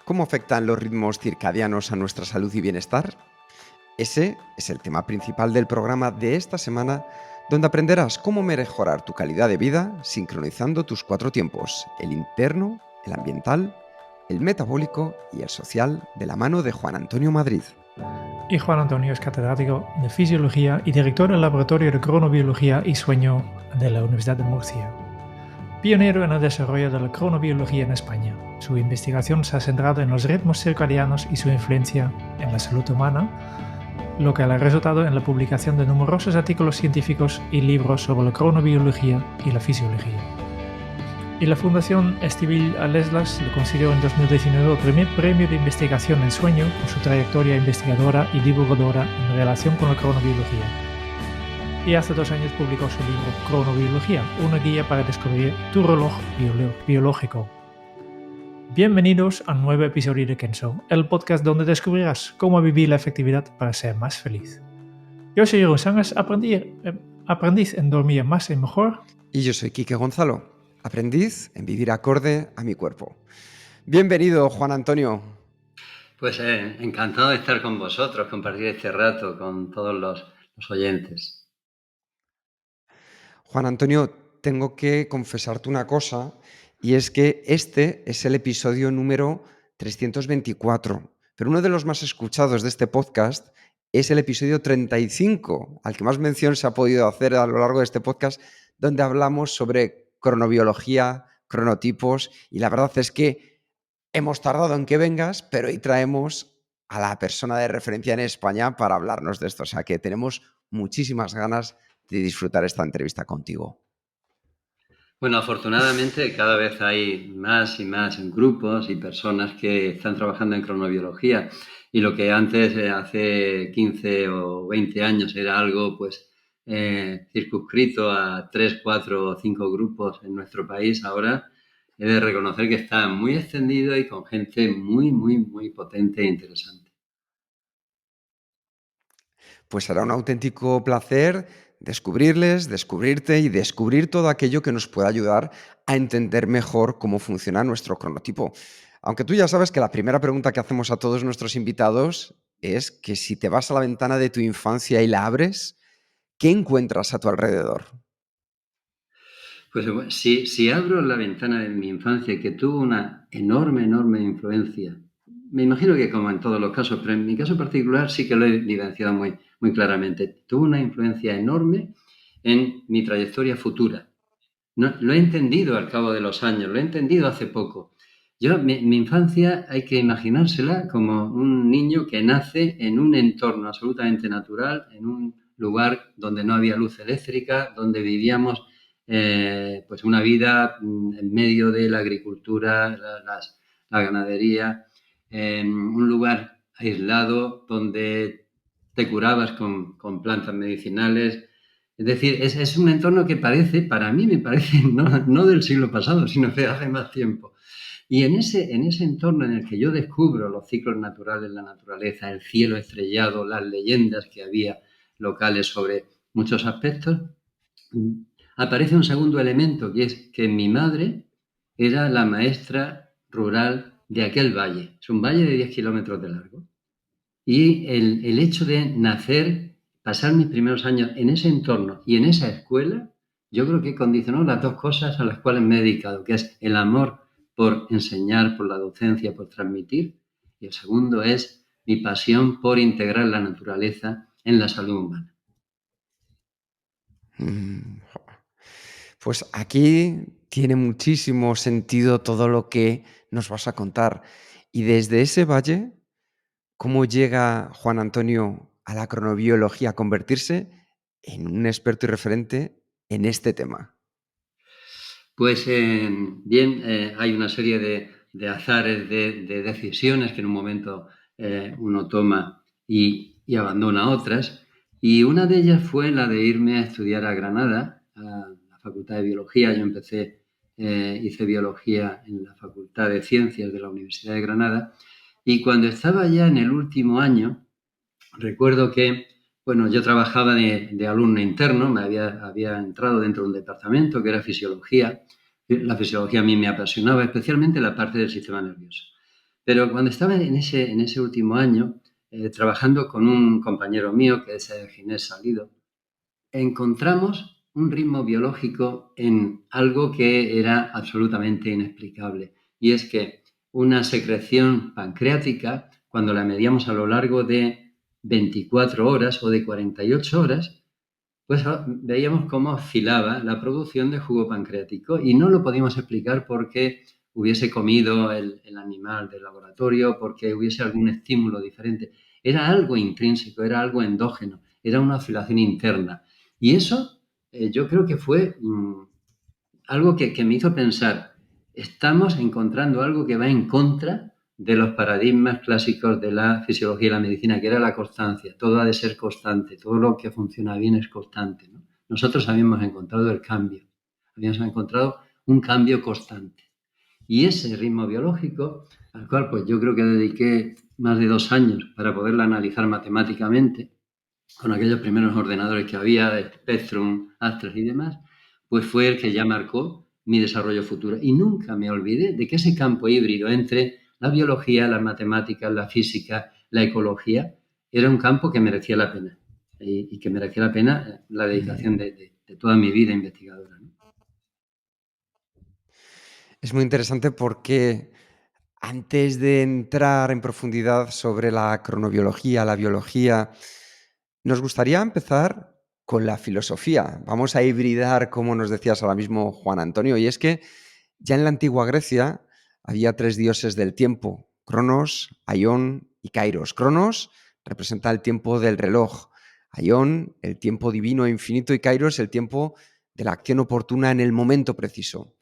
¿Cómo afectan los ritmos circadianos a nuestra salud y bienestar? Ese es el tema principal del programa de esta semana, donde aprenderás cómo mejorar tu calidad de vida sincronizando tus cuatro tiempos: el interno, el ambiental, el metabólico y el social, de la mano de Juan Antonio Madrid. Y Juan Antonio es catedrático de Fisiología y director del Laboratorio de Cronobiología y Sueño de la Universidad de Murcia. Pionero en el desarrollo de la cronobiología en España, su investigación se ha centrado en los ritmos circadianos y su influencia en la salud humana, lo que ha resultado en la publicación de numerosos artículos científicos y libros sobre la cronobiología y la fisiología. Y la Fundación Estivill Leslas le concedió en 2019 el primer premio de investigación en sueño por su trayectoria investigadora y divulgadora en relación con la cronobiología. Y hace 2 años publicó su libro Cronobiología, una guía para descubrir tu reloj biológico. Bienvenidos a un nuevo episodio de Kenso, el podcast donde descubrirás cómo vivir la efectividad para ser más feliz. Yo soy Jeroen Sangas, aprendiz en dormir más y mejor. Y yo soy Quique Gonzalo, aprendiz en vivir acorde a mi cuerpo. Bienvenido, Juan Antonio. Pues encantado de estar con vosotros, compartir este rato con todos los oyentes. Juan Antonio, tengo que confesarte una cosa, y es que este es el episodio número 324, pero uno de los más escuchados de este podcast es el episodio 35, al que más mención se ha podido hacer a lo largo de este podcast, donde hablamos sobre cronobiología, cronotipos, y la verdad es que hemos tardado en que vengas, pero hoy traemos a la persona de referencia en España para hablarnos de esto, o sea que tenemos muchísimas ganas de disfrutar esta entrevista contigo. Bueno, afortunadamente cada vez hay más y más grupos y personas que están trabajando en cronobiología, y lo que antes, hace 15 o 20 años, era algo pues circunscrito a 3, 4 o 5 grupos en nuestro país, ahora he de reconocer que está muy extendido y con gente muy, muy, muy potente e interesante. Pues será un auténtico placer descubrirles, descubrirte y descubrir todo aquello que nos pueda ayudar a entender mejor cómo funciona nuestro cronotipo. Aunque tú ya sabes que la primera pregunta que hacemos a todos nuestros invitados es que si te vas a la ventana de tu infancia y la abres, ¿qué encuentras a tu alrededor? Pues si abro la ventana de mi infancia, que tuvo una enorme, enorme influencia, me imagino que como en todos los casos, pero en mi caso particular sí que lo he vivenciado muy, muy claramente, tuvo una influencia enorme en mi trayectoria futura. No, lo he entendido al cabo de los años, lo he entendido hace poco. Mi infancia hay que imaginársela como un niño que nace en un entorno absolutamente natural, en un lugar donde no había luz eléctrica, donde vivíamos pues una vida en medio de la agricultura, la ganadería, en un lugar aislado donde te curabas con plantas medicinales. Es decir, es un entorno que para mí me parece no del siglo pasado, sino de hace más tiempo. Y en ese entorno en el que yo descubro los ciclos naturales, la naturaleza, el cielo estrellado, las leyendas que había locales sobre muchos aspectos, aparece un segundo elemento, que es que mi madre era la maestra rural de aquel valle. Es un valle de 10 kilómetros de largo. Y el hecho de nacer, pasar mis primeros años en ese entorno y en esa escuela, yo creo que condicionó las dos cosas a las cuales me he dedicado, que es el amor por enseñar, por la docencia, por transmitir, y el segundo es mi pasión por integrar la naturaleza en la salud humana. Pues aquí tiene muchísimo sentido todo lo que nos vas a contar. Y desde ese valle, ¿cómo llega Juan Antonio a la cronobiología a convertirse en un experto y referente en este tema? Pues bien, hay una serie de azares, de decisiones que en un momento uno toma y abandona otras. Y una de ellas fue la de irme a estudiar a Granada, a la Facultad de Biología. Yo hice biología en la Facultad de Ciencias de la Universidad de Granada. Y cuando estaba ya en el último año, recuerdo que, bueno, yo trabajaba de alumno interno, había entrado dentro de un departamento que era fisiología. La fisiología a mí me apasionaba, especialmente la parte del sistema nervioso. Pero cuando estaba en ese último año, trabajando con un compañero mío, que es Ginés Salido, encontramos un ritmo biológico en algo que era absolutamente inexplicable. Y es que una secreción pancreática, cuando la medíamos a lo largo de 24 horas o de 48 horas, pues veíamos cómo oscilaba la producción de jugo pancreático y no lo podíamos explicar porque hubiese comido el animal del laboratorio, porque hubiese algún estímulo diferente. Era algo intrínseco, era algo endógeno, era una oscilación interna. Y eso yo creo que fue algo que me hizo pensar, estamos encontrando algo que va en contra de los paradigmas clásicos de la fisiología y la medicina, que era la constancia. Todo ha de ser constante, todo lo que funciona bien es constante, ¿no? Nosotros habíamos encontrado el cambio, habíamos encontrado un cambio constante. Y ese ritmo biológico, al cual pues yo creo que dediqué más de 2 años para poderlo analizar matemáticamente, con aquellos primeros ordenadores que había, Spectrum, Astra y demás, pues fue el que ya marcó mi desarrollo futuro. Y nunca me olvidé de que ese campo híbrido entre la biología, las matemáticas, la física, la ecología, era un campo que merecía la pena. Y que merecía la pena la dedicación de toda mi vida investigadora, ¿no? Es muy interesante porque antes de entrar en profundidad sobre la cronobiología, la biología, nos gustaría empezar con la filosofía. Vamos a hibridar, como nos decías ahora mismo, Juan Antonio, y es que ya en la antigua Grecia había 3 dioses del tiempo: Cronos, Aión y Kairos. Cronos representa el tiempo del reloj, Aión el tiempo divino e infinito y Kairos el tiempo de la acción oportuna en el momento preciso.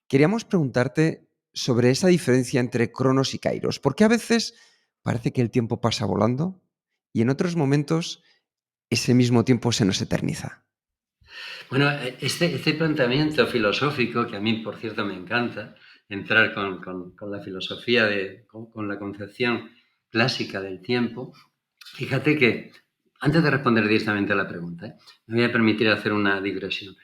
Queríamos preguntarte sobre esa diferencia entre Cronos y Kairos. ¿Por qué a veces parece que el tiempo pasa volando y en otros momentos ese mismo tiempo se nos eterniza? Bueno, este planteamiento filosófico, que a mí, por cierto, me encanta, entrar con la filosofía, con la concepción clásica del tiempo, fíjate que, antes de responder directamente a la pregunta, me voy a permitir hacer una digresión.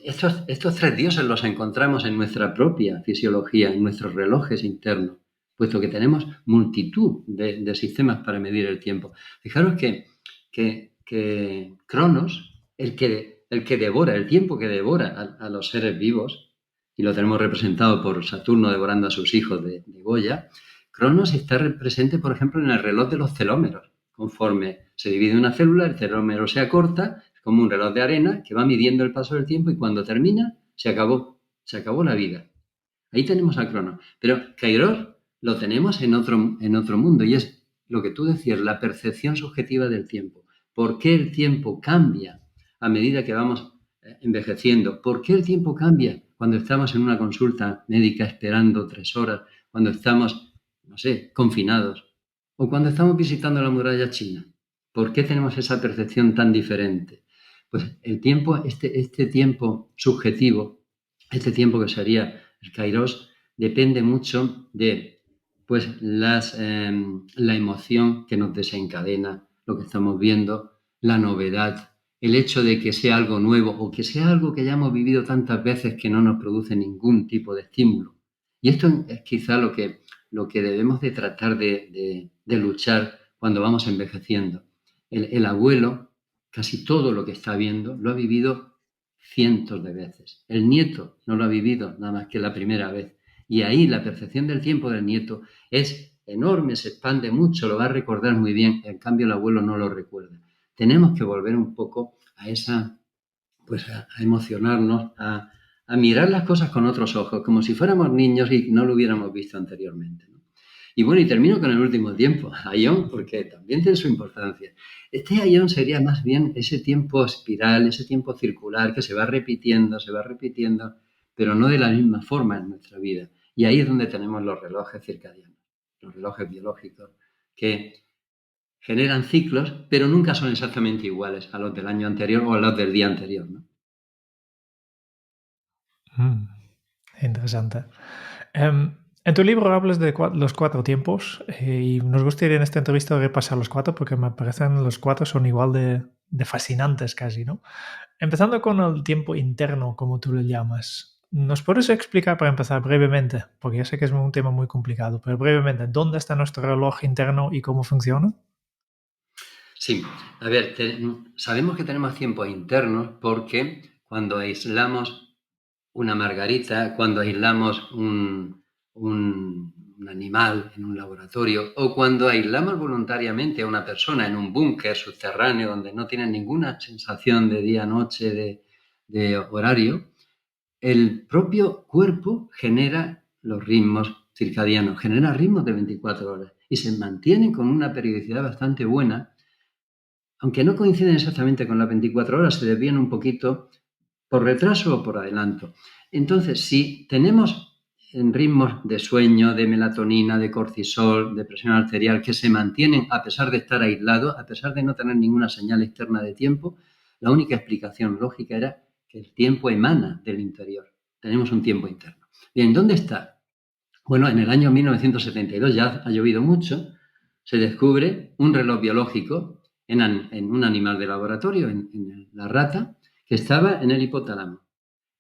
Estos 3 dioses los encontramos en nuestra propia fisiología, en nuestros relojes internos, puesto que tenemos multitud de sistemas para medir el tiempo. Fijaros que Cronos, el que devora, el tiempo que devora a los seres vivos, y lo tenemos representado por Saturno devorando a sus hijos de Goya, Cronos está presente, por ejemplo, en el reloj de los telómeros. Conforme se divide una célula, el telómero se acorta, es como un reloj de arena que va midiendo el paso del tiempo y cuando termina, se acabó la vida. Ahí tenemos a Cronos. Pero Kairos lo tenemos en otro mundo y es lo que tú decías, la percepción subjetiva del tiempo. ¿Por qué el tiempo cambia a medida que vamos envejeciendo? ¿Por qué el tiempo cambia cuando estamos en una consulta médica esperando 3 horas, cuando estamos, no sé, confinados o cuando estamos visitando la muralla china? ¿Por qué tenemos esa percepción tan diferente? Pues el tiempo, este tiempo subjetivo, este tiempo que sería el Kairos, depende mucho de pues, la emoción que nos desencadena lo que estamos viendo, la novedad, el hecho de que sea algo nuevo o que sea algo que ya hemos vivido tantas veces que no nos produce ningún tipo de estímulo. Y esto es quizá lo que debemos de tratar de luchar cuando vamos envejeciendo. El abuelo, casi todo lo que está viendo, lo ha vivido cientos de veces. El nieto no lo ha vivido nada más que la primera vez. Y ahí la percepción del tiempo del nieto es enorme, se expande mucho, lo va a recordar muy bien, en cambio el abuelo no lo recuerda. Tenemos que volver un poco a esa, pues a emocionarnos, a mirar las cosas con otros ojos, como si fuéramos niños y no lo hubiéramos visto anteriormente, ¿no? Y bueno, y termino con el último tiempo, Aión, porque también tiene su importancia. Este Aión sería más bien ese tiempo espiral, ese tiempo circular que se va repitiendo, pero no de la misma forma en nuestra vida. Y ahí es donde tenemos los relojes circadianos, los relojes biológicos, que generan ciclos, pero nunca son exactamente iguales a los del año anterior o a los del día anterior, ¿no? Interesante. En tu libro hablas de los 4 tiempos y nos gustaría en esta entrevista repasar los 4 porque me parecen los 4 son igual de fascinantes casi, ¿no? Empezando con el tiempo interno, como tú le llamas. ¿Nos puedes explicar, para empezar, brevemente, porque ya sé que es un tema muy complicado, pero brevemente, dónde está nuestro reloj interno y cómo funciona? Sí, a ver, sabemos que tenemos tiempos internos porque cuando aislamos una margarita, cuando aislamos un animal en un laboratorio o cuando aislamos voluntariamente a una persona en un búnker subterráneo donde no tiene ninguna sensación de día-noche, de horario, el propio cuerpo genera los ritmos circadianos, genera ritmos de 24 horas y se mantienen con una periodicidad bastante buena, aunque no coinciden exactamente con las 24 horas, se desvían un poquito por retraso o por adelanto. Entonces, si tenemos en ritmos de sueño, de melatonina, de cortisol, de presión arterial, que se mantienen a pesar de estar aislados, a pesar de no tener ninguna señal externa de tiempo, la única explicación lógica era que el tiempo emana del interior. Tenemos un tiempo interno. Bien, ¿dónde está? Bueno, en el año 1972, ya ha llovido mucho, se descubre un reloj biológico en un animal de laboratorio, en la rata, que estaba en el hipotálamo.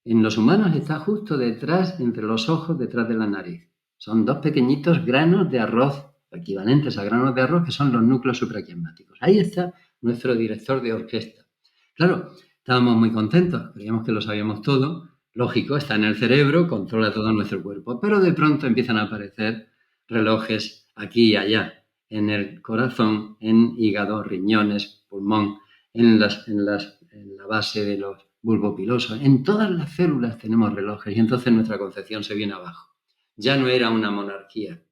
En los humanos está justo detrás, entre los ojos, detrás de la nariz. Son dos pequeñitos granos de arroz, equivalentes a granos de arroz, que son los núcleos supraquiasmáticos. Ahí está nuestro director de orquesta. Claro, estábamos muy contentos, creíamos que lo sabíamos todo. Lógico, está en el cerebro, controla todo nuestro cuerpo. Pero de pronto empiezan a aparecer relojes aquí y allá, en el corazón, en hígado, riñones, pulmón, en la base de los bulbo piloso. En todas las células tenemos relojes y entonces nuestra concepción se viene abajo. Ya no era una monarquía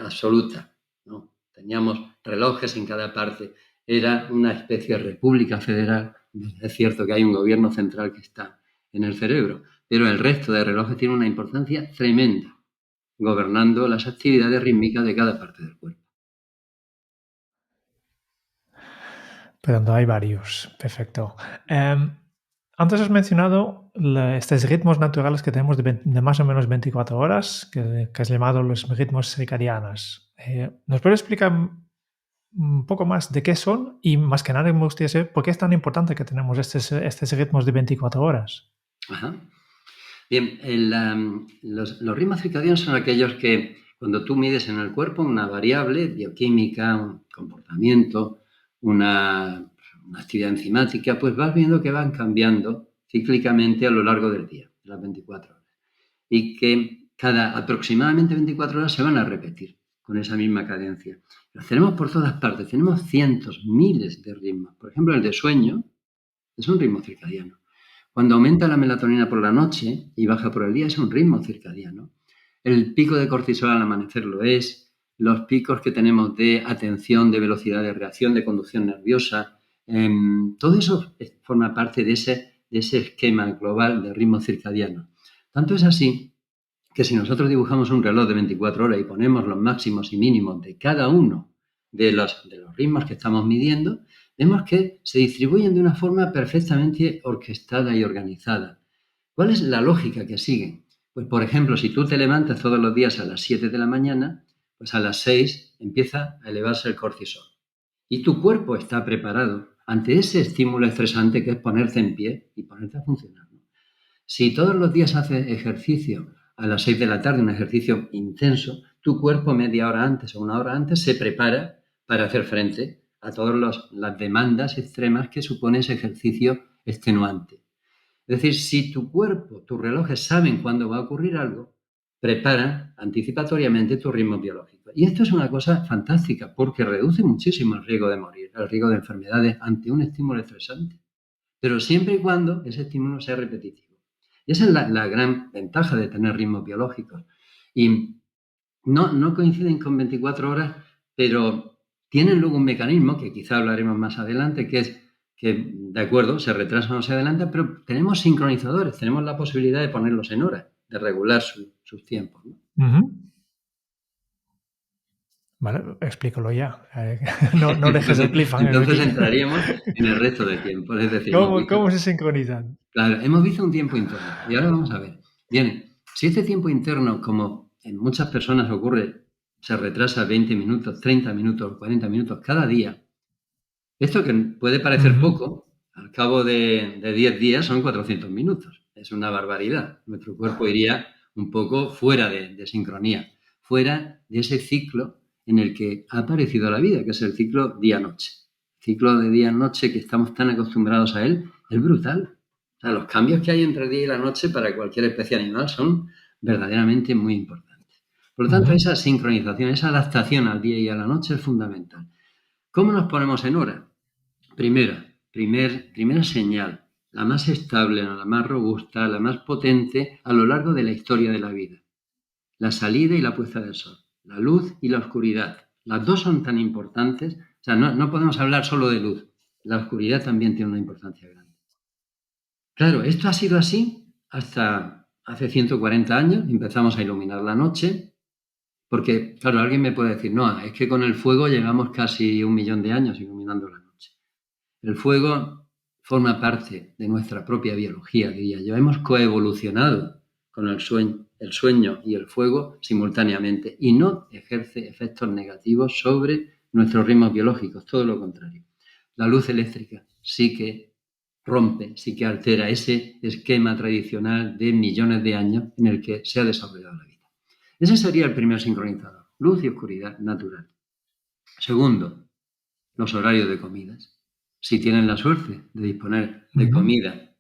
absoluta, ¿no? Teníamos relojes en cada parte. Era una especie de república federal. Es cierto que hay un gobierno central que está en el cerebro, pero el resto de relojes tiene una importancia tremenda, gobernando las actividades rítmicas de cada parte del cuerpo. Pero hay varios, perfecto. Antes has mencionado estos ritmos naturales que tenemos de más o menos 24 horas, que has llamado los ritmos circadianos. ¿Nos puedes explicar un poco más de qué son? Y más que nada me gustaría saber por qué es tan importante que tenemos estos ritmos de 24 horas. Ajá. Bien, los ritmos circadianos son aquellos que cuando tú mides en el cuerpo una variable bioquímica, un comportamiento, una actividad enzimática, pues vas viendo que van cambiando cíclicamente a lo largo del día, de las 24 horas. Y que cada aproximadamente 24 horas se van a repetir con esa misma cadencia. Los tenemos por todas partes, tenemos cientos, miles de ritmos. Por ejemplo, el de sueño es un ritmo circadiano. Cuando aumenta la melatonina por la noche y baja por el día es un ritmo circadiano. El pico de cortisol al amanecer lo es. Los picos que tenemos de atención, de velocidad de reacción, de conducción nerviosa, todo eso forma parte de ese esquema global de ritmo circadiano. Tanto es así que si nosotros dibujamos un reloj de 24 horas y ponemos los máximos y mínimos de cada uno de los ritmos que estamos midiendo, vemos que se distribuyen de una forma perfectamente orquestada y organizada. ¿Cuál es la lógica que siguen? Pues, por ejemplo, si tú te levantas todos los días a las 7 de la mañana, pues a las 6 empieza a elevarse el cortisol. Y tu cuerpo está preparado ante ese estímulo estresante que es ponerte en pie y ponerte a funcionar. Si todos los días haces ejercicio a las 6 de la tarde, un ejercicio intenso, tu cuerpo media hora antes o una hora antes se prepara para hacer frente a todas las demandas extremas que supone ese ejercicio extenuante. Es decir, si tu cuerpo, tus relojes saben cuándo va a ocurrir algo, preparan anticipatoriamente tu ritmo biológico. Y esto es una cosa fantástica porque reduce muchísimo el riesgo de morir, el riesgo de enfermedades ante un estímulo estresante. Pero siempre y cuando ese estímulo sea repetitivo. Y esa es la gran ventaja de tener ritmos biológicos. Y no coinciden con 24 horas, pero tienen luego un mecanismo, que quizá hablaremos más adelante, que es que, de acuerdo, se retrasa o se adelanta, pero tenemos sincronizadores, tenemos la posibilidad de ponerlos en horas, de regular sus tiempos, ¿no? Vale, explícalo ya. No dejes el cliffhanger Entonces aquí. entraríamos en el resto de tiempo. Es decir, ¿Cómo se sincronizan? claro, hemos visto un tiempo interno y ahora vamos a ver. Bien, si este tiempo interno, como en muchas personas ocurre, se retrasa 20 minutos, 30 minutos, 40 minutos cada día, esto que puede parecer poco, al cabo de 10 días son 400 minutos. es una barbaridad. Nuestro cuerpo iría un poco fuera de sincronía, fuera de ese ciclo en el que ha aparecido la vida, que es el ciclo día-noche. El ciclo de día-noche que estamos tan acostumbrados a él es brutal. O sea, los cambios que hay entre el día y la noche para cualquier especie animal son verdaderamente muy importantes. Por lo tanto, esa sincronización, esa adaptación al día y a la noche es fundamental. ¿Cómo nos ponemos en hora? Primera señal, la más estable, la más robusta, la más potente a lo largo de la historia de la vida. La salida y la puesta del sol, la luz y la oscuridad. Las dos son tan importantes, o sea, no podemos hablar solo de luz. La oscuridad también tiene una importancia grande. Claro, esto ha sido así hasta hace 140 años, empezamos a iluminar la noche, porque, claro, alguien me puede decir, no, es que con el fuego llevamos casi 1.000.000 de años iluminando la noche. El fuego forma parte de nuestra propia biología, diría yo. Hemos coevolucionado con el sueño y el fuego simultáneamente y no ejerce efectos negativos sobre nuestros ritmos biológicos, todo lo contrario. La luz eléctrica sí que rompe, sí que altera ese esquema tradicional de millones de años en el que se ha desarrollado la vida. Ese sería el primer sincronizador, luz y oscuridad natural. Segundo, los horarios de comidas. Si tienen la suerte de disponer de comida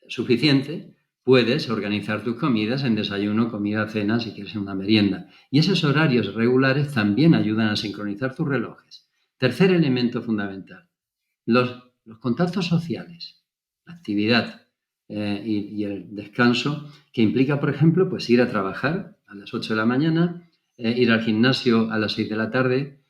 suficiente, puedes organizar tus comidas en desayuno, comida, cena, si quieres una merienda. Y esos horarios regulares también ayudan a sincronizar tus relojes. Tercer elemento fundamental, los contactos sociales, la actividad y el descanso, que implica, por ejemplo, pues ir a trabajar a las 8 de la mañana, ir al gimnasio a las 6 de la tarde,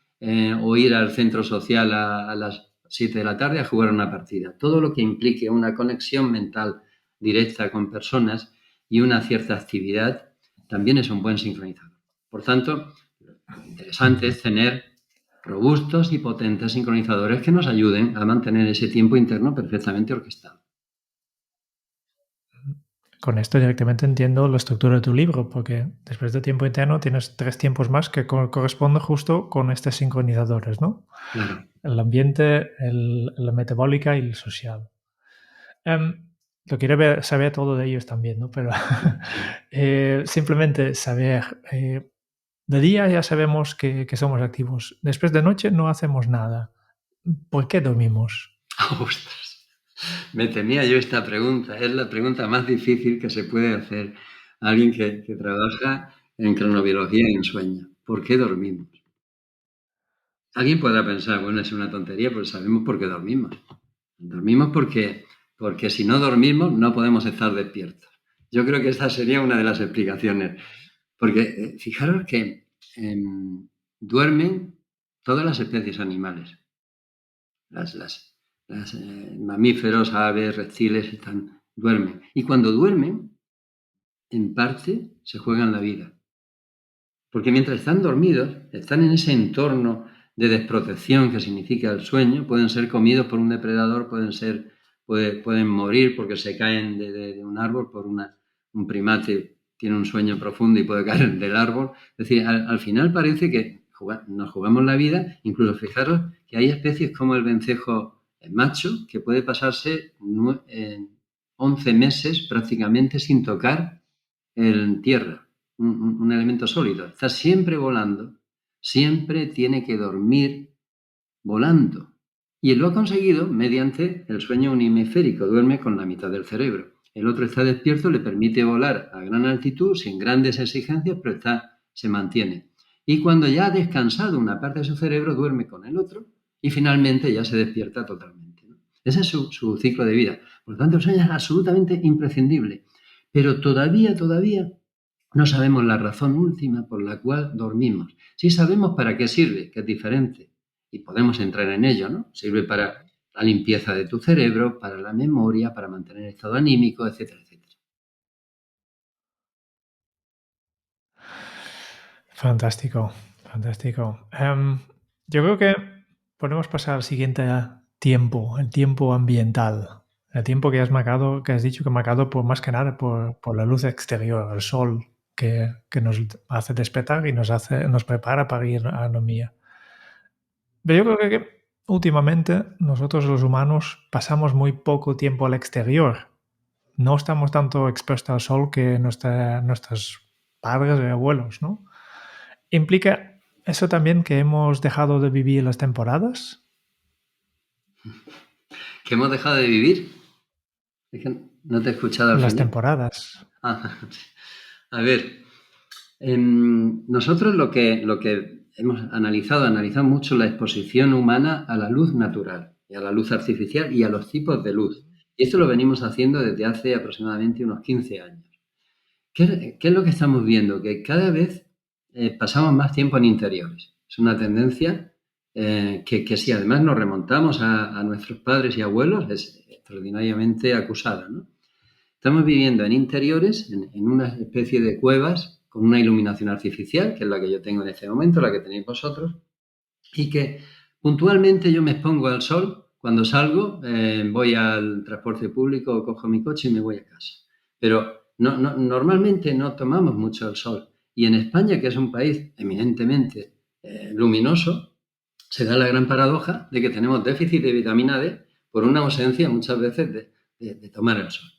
o ir al centro social a las 7 de la tarde a jugar una partida. Todo lo que implique una conexión mental directa con personas y una cierta actividad también es un buen sincronizador. Por tanto, lo interesante es tener robustos y potentes sincronizadores que nos ayuden a mantener ese tiempo interno perfectamente orquestado. Con esto directamente entiendo la estructura de tu libro, porque después de tiempo interno tienes 3 tiempos más que corresponden justo con estos sincronizadores, ¿no? Claro. El ambiente, la metabólica y el social. Lo quiero saber todo de ellos también, ¿no? Pero simplemente saber, de día ya sabemos que somos activos. Después de noche no hacemos nada. ¿Por qué dormimos? ¡Ostras! Me temía yo esta pregunta. Es la pregunta más difícil que se puede hacer a alguien que trabaja en cronobiología y en sueño. ¿Por qué dormimos? Alguien podrá pensar, bueno, es una tontería, pues sabemos por qué dormimos. Dormimos porque si no dormimos no podemos estar despiertos. Yo creo que esta sería una de las explicaciones. Porque fijaros que duermen todas las especies animales. Las mamíferos, aves, reptiles duermen. Y cuando duermen, en parte se juegan la vida. Porque mientras están dormidos, están en ese entorno de desprotección que significa el sueño, pueden ser comidos por un depredador, pueden morir porque se caen de un árbol, un primate tiene un sueño profundo y puede caer del árbol. Es decir, al final parece que nos jugamos la vida. Incluso fijaros que hay especies como el vencejo macho que puede pasarse 11 meses prácticamente sin tocar en tierra, un elemento sólido. Está siempre volando, siempre tiene que dormir volando. Y él lo ha conseguido mediante el sueño unihemisférico, duerme con la mitad del cerebro. El otro está despierto, le permite volar a gran altitud, sin grandes exigencias, pero se mantiene. Y cuando ya ha descansado una parte de su cerebro, duerme con el otro y finalmente ya se despierta totalmente, ¿no? Ese es su ciclo de vida. Por lo tanto, el sueño es absolutamente imprescindible. Pero todavía no sabemos la razón última por la cual dormimos. Sí sabemos para qué sirve, que es diferente, y podemos entrar en ello, ¿no? Sirve para la limpieza de tu cerebro, para la memoria, para mantener el estado anímico, etcétera, etcétera. Fantástico, fantástico. Yo creo que podemos pasar al siguiente tiempo, el tiempo ambiental. El tiempo que has dicho que marcado por más que nada por la luz exterior, el sol que nos hace despertar y nos prepara para ir a dormir. Pero yo creo que últimamente nosotros los humanos pasamos muy poco tiempo al exterior. no estamos tanto expuestos al sol que nuestros padres y abuelos, ¿no? ¿Implica eso también que hemos dejado de vivir las temporadas? ¿Que hemos dejado de vivir? Es que no te he escuchado al Las final. temporadas. A ver, nosotros lo que hemos analizado mucho la exposición humana a la luz natural, y a la luz artificial y a los tipos de luz. Y esto lo venimos haciendo desde hace aproximadamente unos 15 años. ¿Qué es lo que estamos viendo? Que cada vez pasamos más tiempo en interiores. Es una tendencia que si además nos remontamos a nuestros padres y abuelos, es extraordinariamente acusada, ¿no? Estamos viviendo en interiores, en una especie de cuevas con una iluminación artificial, que es la que yo tengo en este momento, la que tenéis vosotros, y que puntualmente yo me expongo al sol. Cuando salgo, voy al transporte público, cojo mi coche y me voy a casa. Pero normalmente no tomamos mucho el sol. Y en España, que es un país eminentemente luminoso, se da la gran paradoja de que tenemos déficit de vitamina D por una ausencia muchas veces de tomar el sol.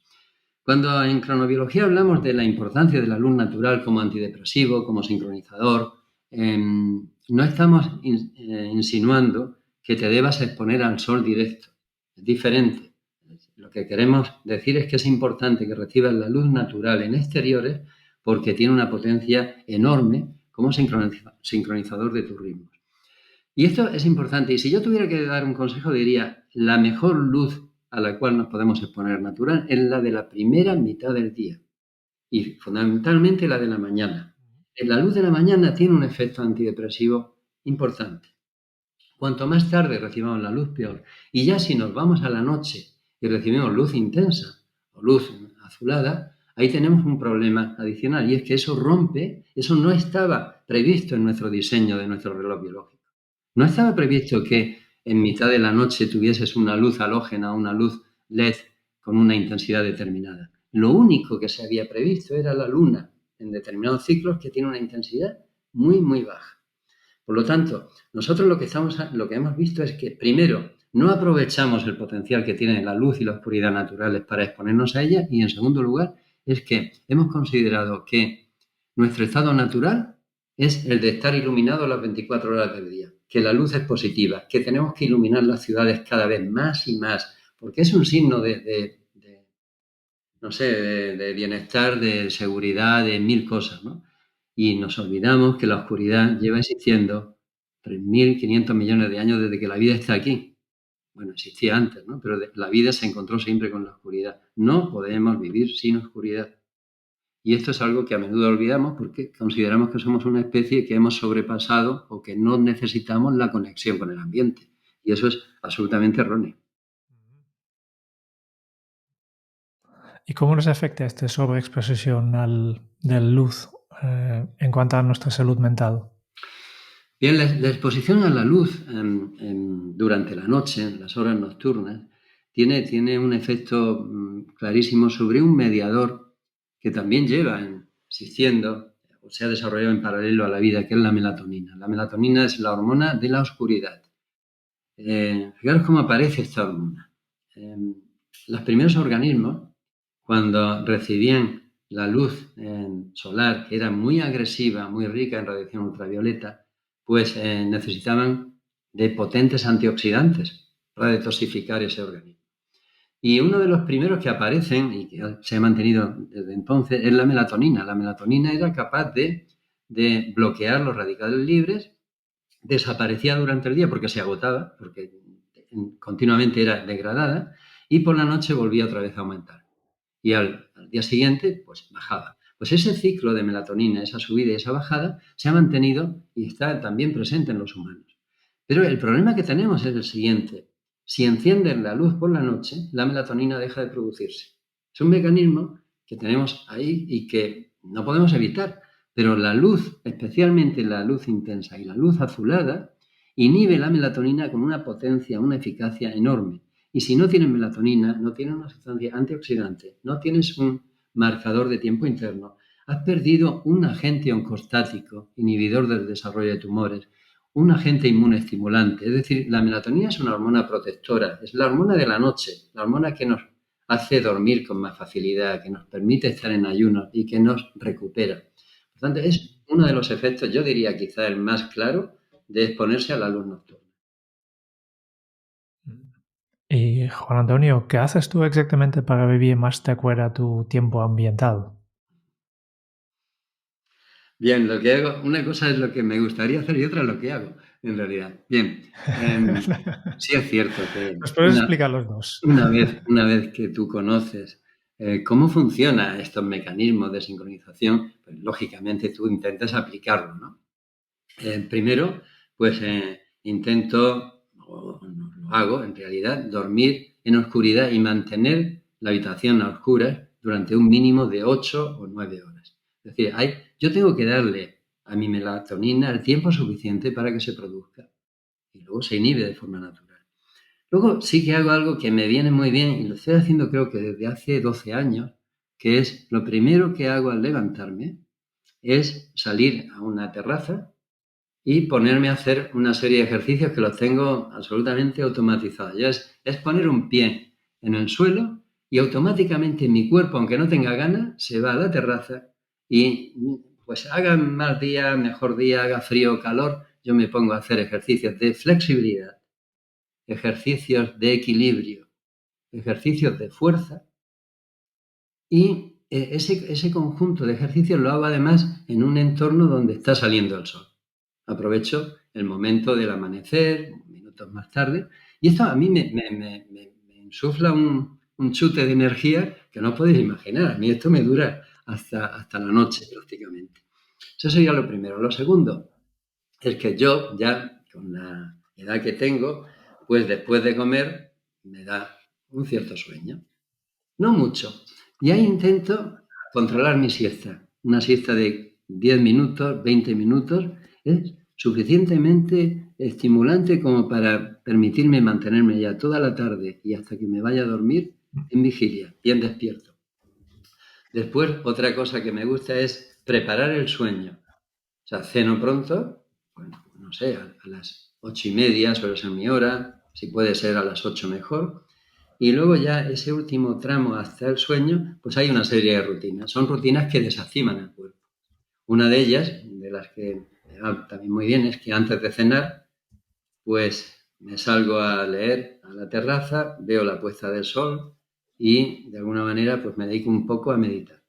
Cuando en cronobiología hablamos de la importancia de la luz natural como antidepresivo, como sincronizador, no estamos insinuando que te debas exponer al sol directo. Es diferente. Lo que queremos decir es que es importante que recibas la luz natural en exteriores porque tiene una potencia enorme como sincronizador de tus ritmos. Y esto es importante. Y si yo tuviera que dar un consejo, diría, la mejor luz a la cual nos podemos exponer natural es la de la primera mitad del día y fundamentalmente la de la mañana. La luz de la mañana tiene un efecto antidepresivo importante. Cuanto más tarde recibamos la luz, peor. Y ya si nos vamos a la noche y recibimos luz intensa o luz azulada, ahí tenemos un problema adicional y es que eso rompe, eso no estaba previsto en nuestro diseño de nuestro reloj biológico. No estaba previsto que en mitad de la noche tuvieses una luz halógena, una luz LED con una intensidad determinada. Lo único que se había previsto era la luna en determinados ciclos que tiene una intensidad muy, muy baja. Por lo tanto, nosotros lo que hemos visto es que, primero, no aprovechamos el potencial que tienen la luz y la oscuridad naturales para exponernos a ellas y, en segundo lugar, es que hemos considerado que nuestro estado natural es el de estar iluminado las 24 horas del día, que la luz es positiva, que tenemos que iluminar las ciudades cada vez más y más, porque es un signo no sé, de bienestar, de seguridad, de mil cosas, ¿no? Y nos olvidamos que la oscuridad lleva existiendo 3.500 millones de años desde que la vida está aquí. Bueno, existía antes, ¿no? Pero la vida se encontró siempre con la oscuridad. No podemos vivir sin oscuridad. Y esto es algo que a menudo olvidamos porque consideramos que somos una especie que hemos sobrepasado o que no necesitamos la conexión con el ambiente. Y eso es absolutamente erróneo. ¿Y cómo nos afecta esta sobreexposición de luz en cuanto a nuestra salud mental? Bien, la exposición a la luz durante la noche, en las horas nocturnas, tiene un efecto clarísimo sobre un mediador que también lleva existiendo o se ha desarrollado en paralelo a la vida, que es la melatonina. La melatonina es la hormona de la oscuridad. Fijaros cómo aparece esta hormona. Los primeros organismos, cuando recibían la luz solar, que era muy agresiva, muy rica en radiación ultravioleta, pues necesitaban de potentes antioxidantes para detoxificar ese organismo. Y uno de los primeros que aparecen y que se ha mantenido desde entonces es la melatonina. La melatonina era capaz de bloquear los radicales libres, desaparecía durante el día porque se agotaba, porque continuamente era degradada, y por la noche volvía otra vez a aumentar. Y al día siguiente, pues bajaba. Pues ese ciclo de melatonina, esa subida y esa bajada, se ha mantenido y está también presente en los humanos. Pero el problema que tenemos es el siguiente. Si encienden la luz por la noche, la melatonina deja de producirse. Es un mecanismo que tenemos ahí y que no podemos evitar. Pero la luz, especialmente la luz intensa y la luz azulada, inhibe la melatonina con una potencia, una eficacia enorme. Y si no tienes melatonina, no tienes una sustancia antioxidante, no tienes un marcador de tiempo interno, has perdido un agente oncostático, inhibidor del desarrollo de tumores, un agente inmunoestimulante. Es decir, la melatonina es una hormona protectora, es la hormona de la noche, la hormona que nos hace dormir con más facilidad, que nos permite estar en ayuno y que nos recupera. Por tanto, es uno de los efectos, yo diría quizá el más claro, de exponerse a la luz nocturna. Y Juan Antonio, ¿qué haces tú exactamente para vivir más de acuerdo a tu tiempo ambiental? Bien, lo que hago, una cosa es lo que me gustaría hacer y otra es lo que hago, en realidad. Bien, sí es cierto que ¿Nos puedes explicar los dos? una vez que tú conoces cómo funcionan estos mecanismos de sincronización, pues lógicamente tú intentas aplicarlo, ¿no? Primero, pues intento, o no lo hago en realidad, dormir en oscuridad y mantener la habitación a oscuras durante un mínimo de 8 o 9 horas. Es decir, yo tengo que darle a mi melatonina el tiempo suficiente para que se produzca y luego se inhibe de forma natural. Luego sí que hago algo que me viene muy bien y lo estoy haciendo creo que desde hace 12 años, que es lo primero que hago al levantarme es salir a una terraza y ponerme a hacer una serie de ejercicios que los tengo absolutamente automatizados. Ya es poner un pie en el suelo y automáticamente mi cuerpo, aunque no tenga ganas, se va a la terraza y pues haga mal día, mejor día, haga frío o calor, yo me pongo a hacer ejercicios de flexibilidad, ejercicios de equilibrio, ejercicios de fuerza y ese conjunto de ejercicios lo hago además en un entorno donde está saliendo el sol. Aprovecho el momento del amanecer, minutos más tarde, y esto a mí me insufla un chute de energía que no podéis imaginar. A mí esto me dura hasta la noche prácticamente. Eso sería lo primero. Lo segundo es que yo ya con la edad que tengo, pues después de comer me da un cierto sueño. No mucho. Y ahí intento controlar mi siesta. Una siesta de 10 minutos, 20 minutos, es suficientemente estimulante como para permitirme mantenerme ya toda la tarde y hasta que me vaya a dormir en vigilia, bien despierto. Después, otra cosa que me gusta es preparar el sueño. O sea, ceno pronto, bueno, no sé, a las 8:30 suele ser mi hora, si puede ser a las 8 mejor. Y luego ya ese último tramo hasta el sueño, pues hay una serie de rutinas. Son rutinas que desactivan el cuerpo. Una de ellas, de las que me va también muy bien, es que antes de cenar, pues me salgo a leer a la terraza, veo la puesta del sol y de alguna manera pues me dedico un poco a meditar.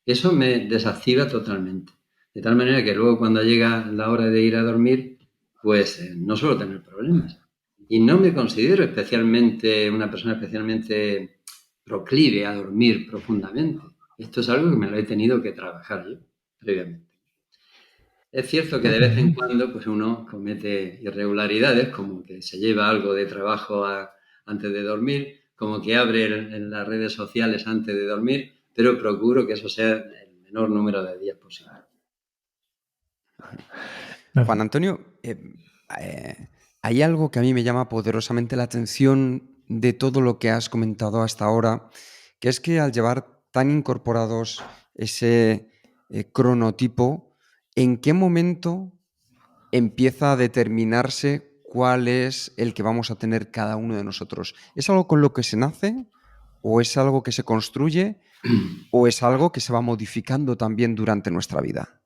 Eso me desactiva totalmente. De tal manera que luego cuando llega la hora de ir a dormir, pues no suelo tener problemas. Y no me considero especialmente una persona especialmente proclive a dormir profundamente. Esto es algo que me lo he tenido que trabajar yo previamente. Es cierto que de vez en cuando pues uno comete irregularidades, como que se lleva algo de trabajo antes de dormir, como que abre en las redes sociales antes de dormir, pero procuro que eso sea el menor número de días posible. Juan Antonio, hay algo que a mí me llama poderosamente la atención de todo lo que has comentado hasta ahora, que es que al llevar tan incorporados ese cronotipo, ¿en qué momento empieza a determinarse cuál es el que vamos a tener cada uno de nosotros? ¿Es algo con lo que se nace o es algo que se construye o es algo que se va modificando también durante nuestra vida?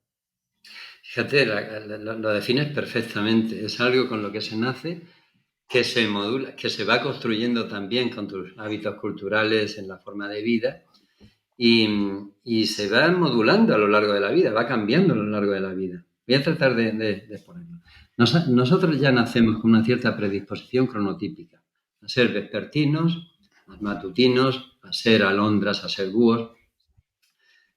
Fíjate, lo defines perfectamente. Es algo con lo que se nace, que se modula, que se va construyendo también con tus hábitos culturales en la forma de vida y se va modulando a lo largo de la vida, va cambiando a lo largo de la vida. Voy a tratar de exponerlo. Nosotros ya nacemos con una cierta predisposición cronotípica, a ser vespertinos, a matutinos, a ser alondras, a ser búhos.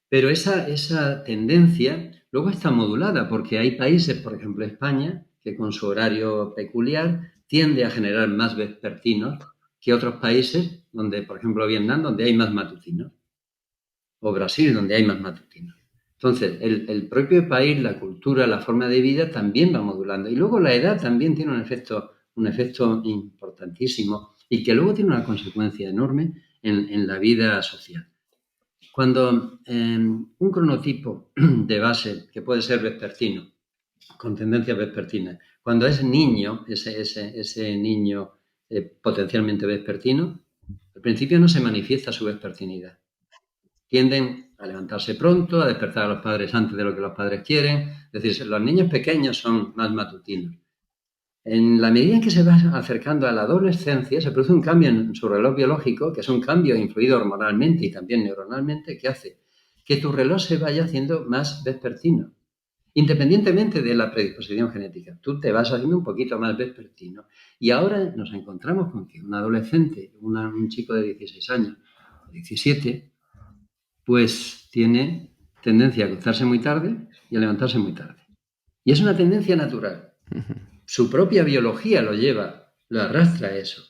Pero esa tendencia luego está modulada porque hay países, por ejemplo España, que con su horario peculiar tiende a generar más vespertinos que otros países, donde, por ejemplo, Vietnam, donde hay más matutinos, o Brasil, donde hay más matutinos. Entonces, el propio país, la cultura, la forma de vida también va modulando. Y luego la edad también tiene un efecto importantísimo y que luego tiene una consecuencia enorme en la vida social. Cuando un cronotipo de base, que puede ser vespertino, con tendencias vespertinas, cuando es niño, ese niño potencialmente vespertino, principio no se manifiesta su vespertinidad. Tienden a levantarse pronto, a despertar a los padres antes de lo que los padres quieren. Es decir, los niños pequeños son más matutinos. En la medida en que se va acercando a la adolescencia, se produce un cambio en su reloj biológico, que es un cambio influido hormonalmente y también neuronalmente, que hace que tu reloj se vaya haciendo más vespertino, independientemente de la predisposición genética. Tú te vas haciendo un poquito más vespertino. Y ahora nos encontramos con que un adolescente, un chico de 16 años, 17, pues tiene tendencia a acostarse muy tarde y a levantarse muy tarde. Y es una tendencia natural. Su propia biología lo lleva, lo arrastra a eso.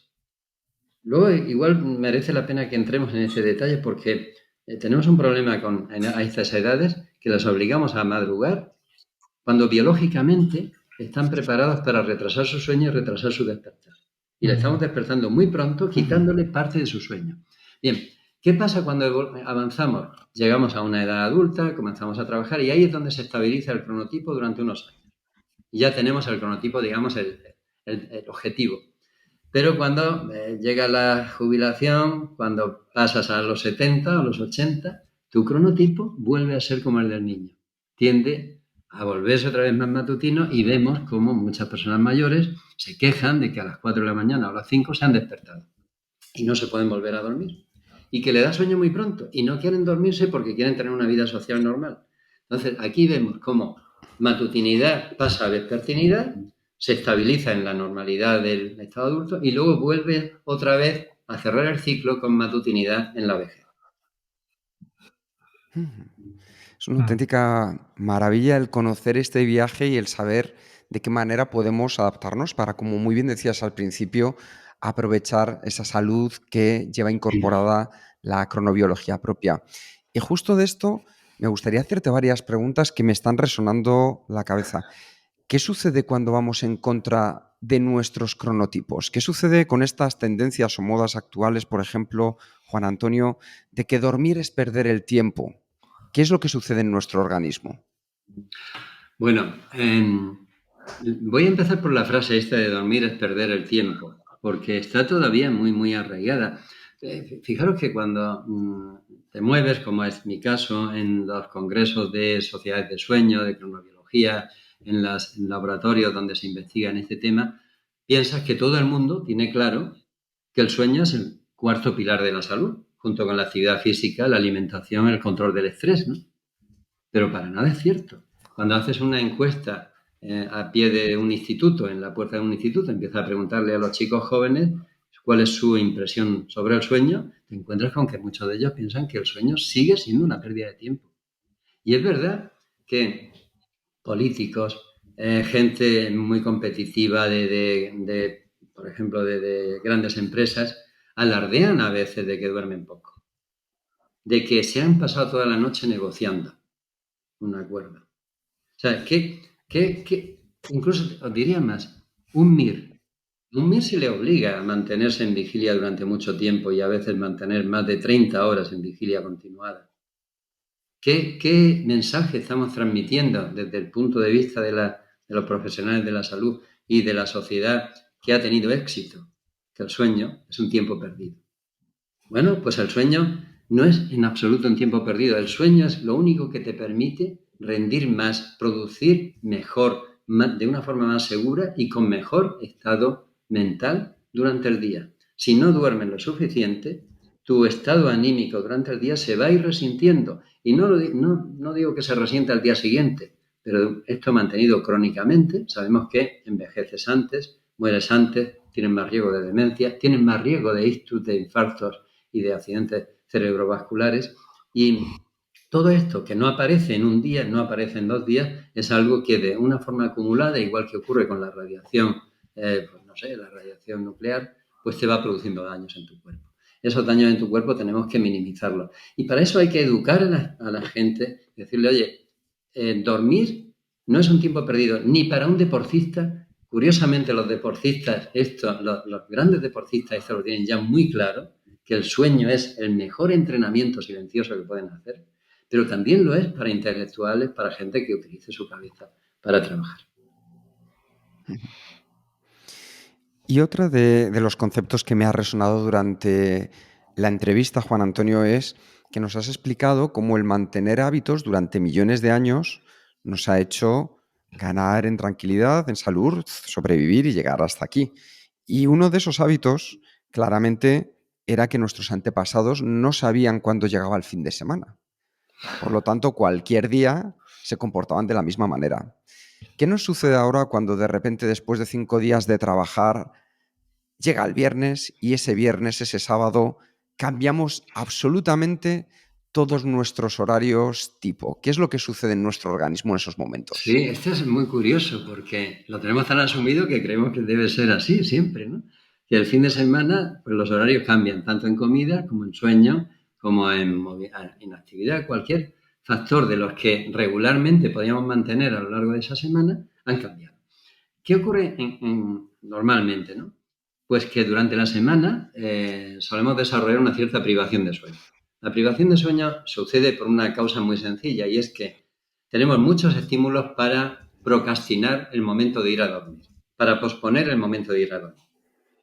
Luego, igual merece la pena que entremos en ese detalle porque tenemos un problema a estas edades que las obligamos a madrugar cuando biológicamente están preparados para retrasar su sueño y retrasar su despertar. Y le estamos despertando muy pronto, quitándole parte de su sueño. Bien, ¿qué pasa cuando avanzamos? Llegamos a una edad adulta, comenzamos a trabajar y ahí es donde se estabiliza el cronotipo durante unos años. Y ya tenemos el cronotipo, digamos, el objetivo. Pero cuando llega la jubilación, cuando pasas a los 70 o los 80, tu cronotipo vuelve a ser como el del niño. Tiende a volverse otra vez más matutino y vemos cómo muchas personas mayores se quejan de que a las 4 de la mañana o a las 5 se han despertado y no se pueden volver a dormir. Y que le da sueño muy pronto y no quieren dormirse porque quieren tener una vida social normal. Entonces, aquí vemos cómo matutinidad pasa a vespertinidad, se estabiliza en la normalidad del estado adulto y luego vuelve otra vez a cerrar el ciclo con matutinidad en la vejez. Es una auténtica maravilla el conocer este viaje y el saber de qué manera podemos adaptarnos para, como muy bien decías al principio, aprovechar esa salud que lleva incorporada la cronobiología propia. Y justo de esto me gustaría hacerte varias preguntas que me están resonando la cabeza. ¿Qué sucede cuando vamos en contra de nuestros cronotipos? ¿Qué sucede con estas tendencias o modas actuales, por ejemplo, Juan Antonio, de que dormir es perder el tiempo? ¿Qué es lo que sucede en nuestro organismo? Bueno, voy a empezar por la frase esta de dormir es perder el tiempo, porque está todavía muy, muy arraigada. Fijaros que cuando te mueves, como es mi caso, en los congresos de sociedades de sueño, de cronobiología, en los laboratorios donde se investiga en este tema, piensas que todo el mundo tiene claro que el sueño es el cuarto pilar de la salud, junto con la actividad física, la alimentación, el control del estrés, ¿no? Pero para nada es cierto. Cuando haces una encuesta a pie de un instituto, en la puerta de un instituto, empiezas a preguntarle a los chicos jóvenes cuál es su impresión sobre el sueño, te encuentras con que muchos de ellos piensan que el sueño sigue siendo una pérdida de tiempo. Y es verdad que políticos, gente muy competitiva por ejemplo, de grandes empresas, alardean a veces de que duermen poco, de que se han pasado toda la noche negociando un acuerdo. O sea, incluso os diría más, un MIR se le obliga a mantenerse en vigilia durante mucho tiempo y a veces mantener más de 30 horas en vigilia continuada. ¿Qué mensaje estamos transmitiendo desde el punto de vista de los profesionales de la salud y de la sociedad que ha tenido éxito? Que el sueño es un tiempo perdido. Bueno, pues el sueño no es en absoluto un tiempo perdido. El sueño es lo único que te permite rendir más, producir mejor, de una forma más segura y con mejor estado mental durante el día. Si no duermes lo suficiente, tu estado anímico durante el día se va a ir resintiendo. Y no digo que se resienta al día siguiente, pero esto mantenido crónicamente, sabemos que envejeces antes, mueres antes, tienes más riesgo de demencia, tienes más riesgo de ictus, de infartos y de accidentes cerebrovasculares. Y todo esto que no aparece en un día, no aparece en 2 días, es algo que de una forma acumulada, igual que ocurre con la radiación, la radiación nuclear, pues te va produciendo daños en tu cuerpo. Esos daños en tu cuerpo tenemos que minimizarlos. Y para eso hay que educar a la gente, decirle, oye, dormir no es un tiempo perdido, ni para un deportista. Curiosamente, los deportistas, los grandes deportistas, esto lo tienen ya muy claro, que el sueño es el mejor entrenamiento silencioso que pueden hacer, pero también lo es para intelectuales, para gente que utilice su cabeza para trabajar. Y otro de los conceptos que me ha resonado durante La entrevista, Juan Antonio, es que nos has explicado cómo el mantener hábitos durante millones de años nos ha hecho ganar en tranquilidad, en salud, sobrevivir y llegar hasta aquí. Y uno de esos hábitos, claramente, era que nuestros antepasados no sabían cuándo llegaba el fin de semana. Por lo tanto, cualquier día se comportaban de la misma manera. ¿Qué nos sucede ahora cuando de repente, después de 5 días de trabajar, llega el viernes y ese viernes, ese sábado, cambiamos absolutamente todos nuestros horarios tipo? ¿Qué es lo que sucede en nuestro organismo en esos momentos? Sí, este es muy curioso porque lo tenemos tan asumido que creemos que debe ser así siempre, ¿no? Que el fin de semana, pues los horarios cambian, tanto en comida como en sueño, como en actividad. Cualquier factor de los que regularmente podíamos mantener a lo largo de esa semana han cambiado. ¿Qué ocurre normalmente, no? Pues que durante la semana solemos desarrollar una cierta privación de sueño. La privación de sueño sucede por una causa muy sencilla y es que tenemos muchos estímulos para procrastinar el momento de ir a dormir, para posponer el momento de ir a dormir.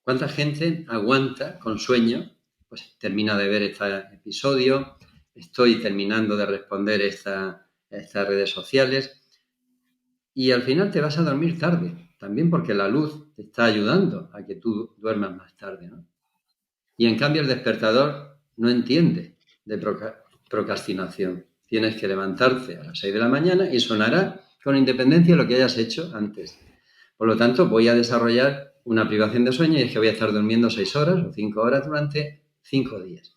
¿Cuánta gente aguanta con sueño? Pues termino de ver este episodio, estoy terminando de responder estas redes sociales y al final te vas a dormir tarde, también porque la luz te está ayudando a que tú duermas más tarde, ¿no? Y en cambio el despertador no entiende de procrastinación. Tienes que levantarte a las 6 de la mañana y sonará con independencia de lo que hayas hecho antes. Por lo tanto, voy a desarrollar una privación de sueño y es que voy a estar durmiendo 6 horas o 5 horas durante 5 días.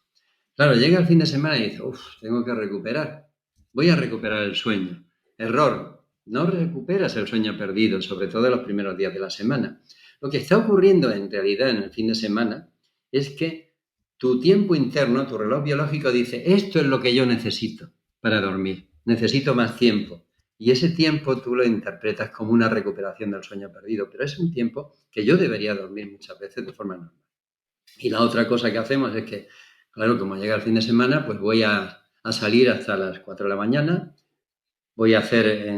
Claro, llega el fin de semana y dice, tengo que recuperar. Voy a recuperar el sueño. Error, no recuperas el sueño perdido, sobre todo en los primeros días de la semana. Lo que está ocurriendo en realidad en el fin de semana es que tu tiempo interno, tu reloj biológico dice, esto es lo que yo necesito para dormir, necesito más tiempo. Y ese tiempo tú lo interpretas como una recuperación del sueño perdido, pero es un tiempo que yo debería dormir muchas veces de forma normal. Y la otra cosa que hacemos es que, claro, como llega el fin de semana, pues voy a salir hasta las 4 de la mañana, voy a hacer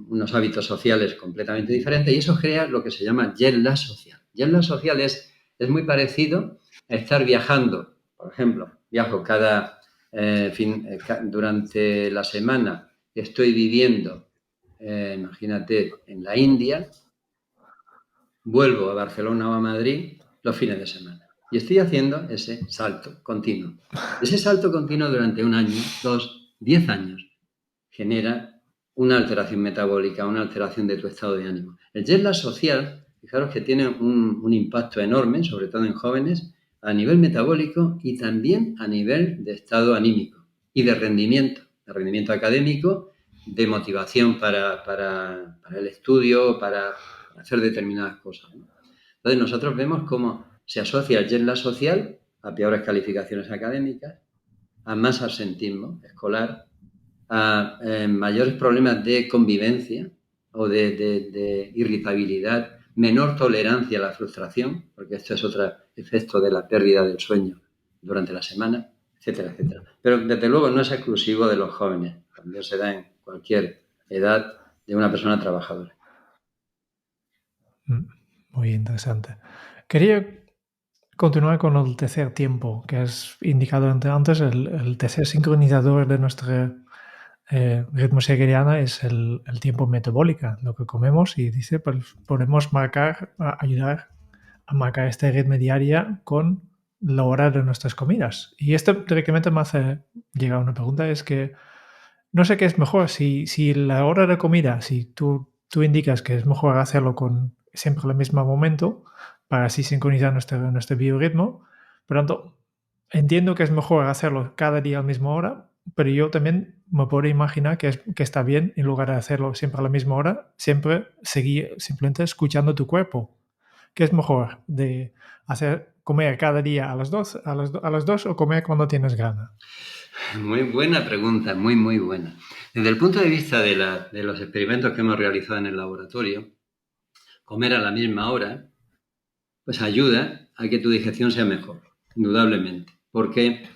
unos hábitos sociales completamente diferentes y eso crea lo que se llama jet lag social. Jet lag social es muy parecido a estar viajando. Por ejemplo, viajo durante la semana, estoy viviendo, imagínate, en la India, vuelvo a Barcelona o a Madrid los fines de semana. Y estoy haciendo ese salto continuo. Ese salto continuo durante 1 año, 2, 10 años, genera una alteración metabólica, una alteración de tu estado de ánimo. El jet lag social, fijaros que tiene un impacto enorme, sobre todo en jóvenes, a nivel metabólico y también a nivel de estado anímico y de rendimiento académico, de motivación para el estudio, para hacer determinadas cosas, ¿no? Entonces nosotros vemos cómo se asocia el jet lag social a peores calificaciones académicas, a más absentismo escolar, a mayores problemas de convivencia o de irritabilidad, menor tolerancia a la frustración, porque esto es otro efecto de la pérdida del sueño durante la semana, etcétera, etcétera. Pero desde luego no es exclusivo de los jóvenes, también se da en cualquier edad de una persona trabajadora. Muy interesante. Quería continuar con el tercer tiempo, que has indicado antes, el tercer sincronizador de nuestro ritmo circadiano es el tiempo metabólico, lo que comemos, y dice, pues podemos ayudar a marcar este ritmo diario con la hora de nuestras comidas. Y esto directamente me hace llegar a una pregunta, es que no sé qué es mejor, si la hora de comida, si tú indicas que es mejor hacerlo con siempre el mismo momento, para así sincronizar nuestro biorritmo, por lo tanto, entiendo que es mejor hacerlo cada día a la misma hora, pero yo también me puedo imaginar que está bien, en lugar de hacerlo siempre a la misma hora, siempre seguir simplemente escuchando tu cuerpo. ¿Qué es mejor? ¿De comer cada día a las 2, a las 2 o comer cuando tienes ganas? Muy buena pregunta, muy, muy buena. Desde el punto de vista de los experimentos que hemos realizado en el laboratorio, comer a la misma hora pues ayuda a que tu digestión sea mejor, indudablemente, porque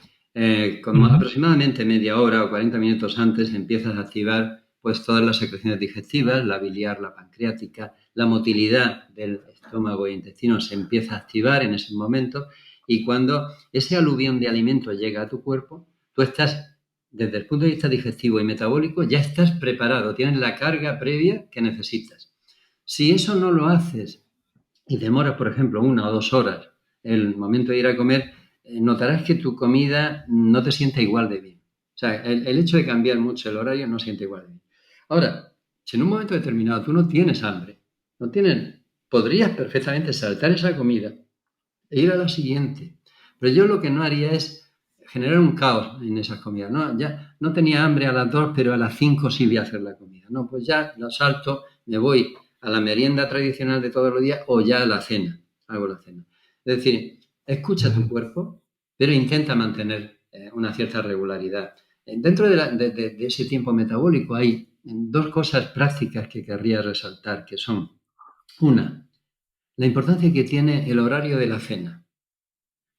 como aproximadamente media hora o 40 minutos antes empiezas a activar pues todas las secreciones digestivas, la biliar, la pancreática, la motilidad del estómago e intestino se empieza a activar en ese momento Y cuando ese aluvión de alimentos llega a tu cuerpo, tú estás, desde el punto de vista digestivo y metabólico, ya estás preparado, tienes la carga previa que necesitas. Si eso no lo haces y demoras, por ejemplo, 1 o 2 horas el momento de ir a comer, notarás que tu comida no te siente igual de bien. O sea, el hecho de cambiar mucho el horario no siente igual de bien. Ahora, si en un momento determinado tú no tienes hambre, podrías perfectamente saltar esa comida e ir a la siguiente. Pero yo lo que no haría es generar un caos en esas comidas. No, ya no tenía hambre a las 2, pero a las 5 sí voy a hacer la comida. No, pues ya lo salto, me voy a la merienda tradicional de todos los días o ya a la cena, hago la cena. Es decir, escucha tu cuerpo, pero intenta mantener una cierta regularidad. Dentro de ese tiempo metabólico hay 2 cosas prácticas que querría resaltar, que son, una, la importancia que tiene el horario de la cena.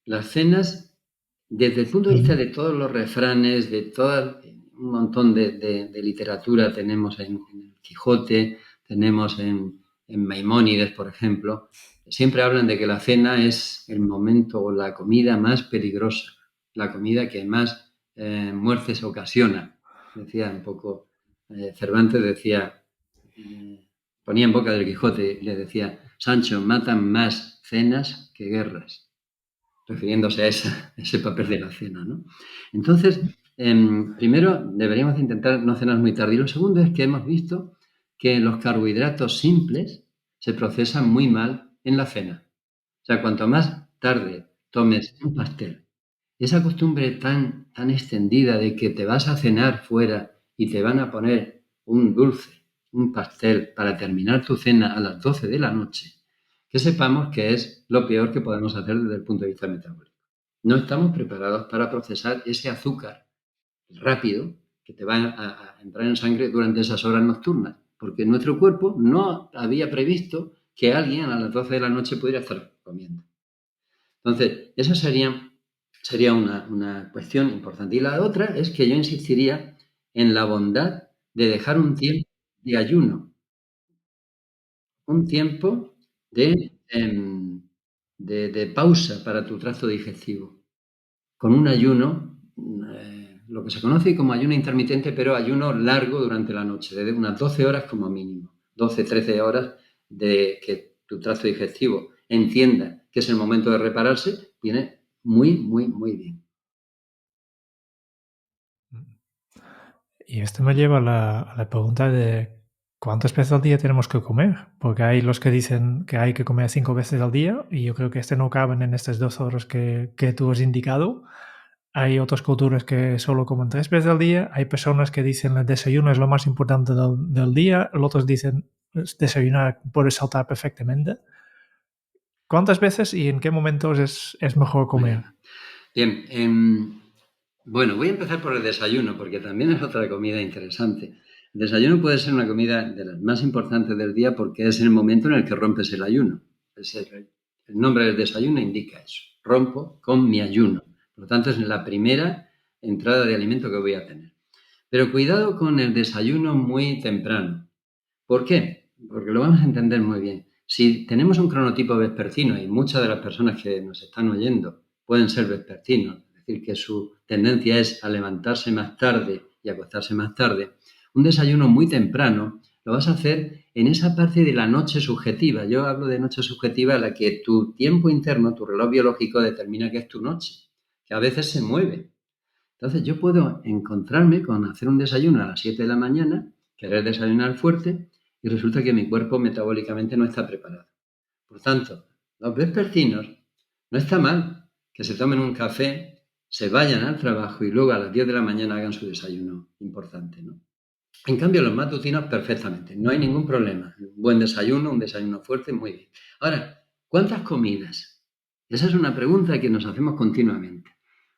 Las cenas, desde el punto de vista de todos los refranes, de todo un montón de literatura, tenemos en el Quijote, tenemos en Maimónides, por ejemplo, siempre hablan de que la cena es el momento o la comida más peligrosa, la comida que más muertes ocasiona. Decía un poco, Cervantes decía, ponía en boca del Quijote y le decía, Sancho, matan más cenas que guerras, refiriéndose a ese papel de la cena, ¿no? Entonces, primero deberíamos intentar no cenar muy tarde. Y lo segundo es que hemos visto que los carbohidratos simples se procesan muy mal en la cena. O sea, cuanto más tarde tomes un pastel, esa costumbre tan extendida de que te vas a cenar fuera y te van a poner un dulce, un pastel para terminar tu cena a las 12 de la noche, que sepamos que es lo peor que podemos hacer desde el punto de vista metabólico. No estamos preparados para procesar ese azúcar rápido que te va a entrar en sangre durante esas horas nocturnas, porque nuestro cuerpo no había previsto que alguien a las 12 de la noche pudiera estar comiendo. Entonces, esa sería una cuestión importante. Y la otra es que yo insistiría en la bondad de dejar un tiempo de ayuno, un tiempo de pausa para tu tracto digestivo, con un ayuno, lo que se conoce como ayuno intermitente, pero ayuno largo durante la noche, de unas 12 horas como mínimo, 12, 13 horas de que tu tracto digestivo entienda que es el momento de repararse, viene muy, muy, muy bien. Y esto me lleva a la pregunta de cuántas veces al día tenemos que comer, porque hay los que dicen que hay que comer 5 veces al día y yo creo que no caben en estas 2 horas que tú has indicado. Hay otras culturas que solo comen 3 veces al día. Hay personas que dicen el desayuno es lo más importante del día. Otros dicen desayunar puedes saltar perfectamente. ¿Cuántas veces y en qué momentos es mejor comer? Bien, bueno, voy a empezar por el desayuno, porque también es otra comida interesante. El desayuno puede ser una comida de las más importantes del día porque es el momento en el que rompes el ayuno. El nombre del desayuno indica eso. Rompo con mi ayuno. Por lo tanto, es la primera entrada de alimento que voy a tener. Pero cuidado con el desayuno muy temprano. ¿Por qué? Porque lo vamos a entender muy bien. Si tenemos un cronotipo vespertino, y muchas de las personas que nos están oyendo pueden ser vespertinos, es decir, que su tendencia es a levantarse más tarde y acostarse más tarde, un desayuno muy temprano lo vas a hacer en esa parte de la noche subjetiva. Yo hablo de noche subjetiva a la que tu tiempo interno, tu reloj biológico determina que es tu noche, que a veces se mueve. Entonces yo puedo encontrarme con hacer un desayuno a las 7 de la mañana, querer desayunar fuerte y resulta que mi cuerpo metabólicamente no está preparado. Por tanto, los vespertinos no está mal que se tomen un café, se vayan al trabajo y luego a las 10 de la mañana hagan su desayuno importante, ¿no? En cambio, los matutinos perfectamente, no hay ningún problema. Un buen desayuno, un desayuno fuerte, muy bien. Ahora, ¿cuántas comidas? Esa es una pregunta que nos hacemos continuamente.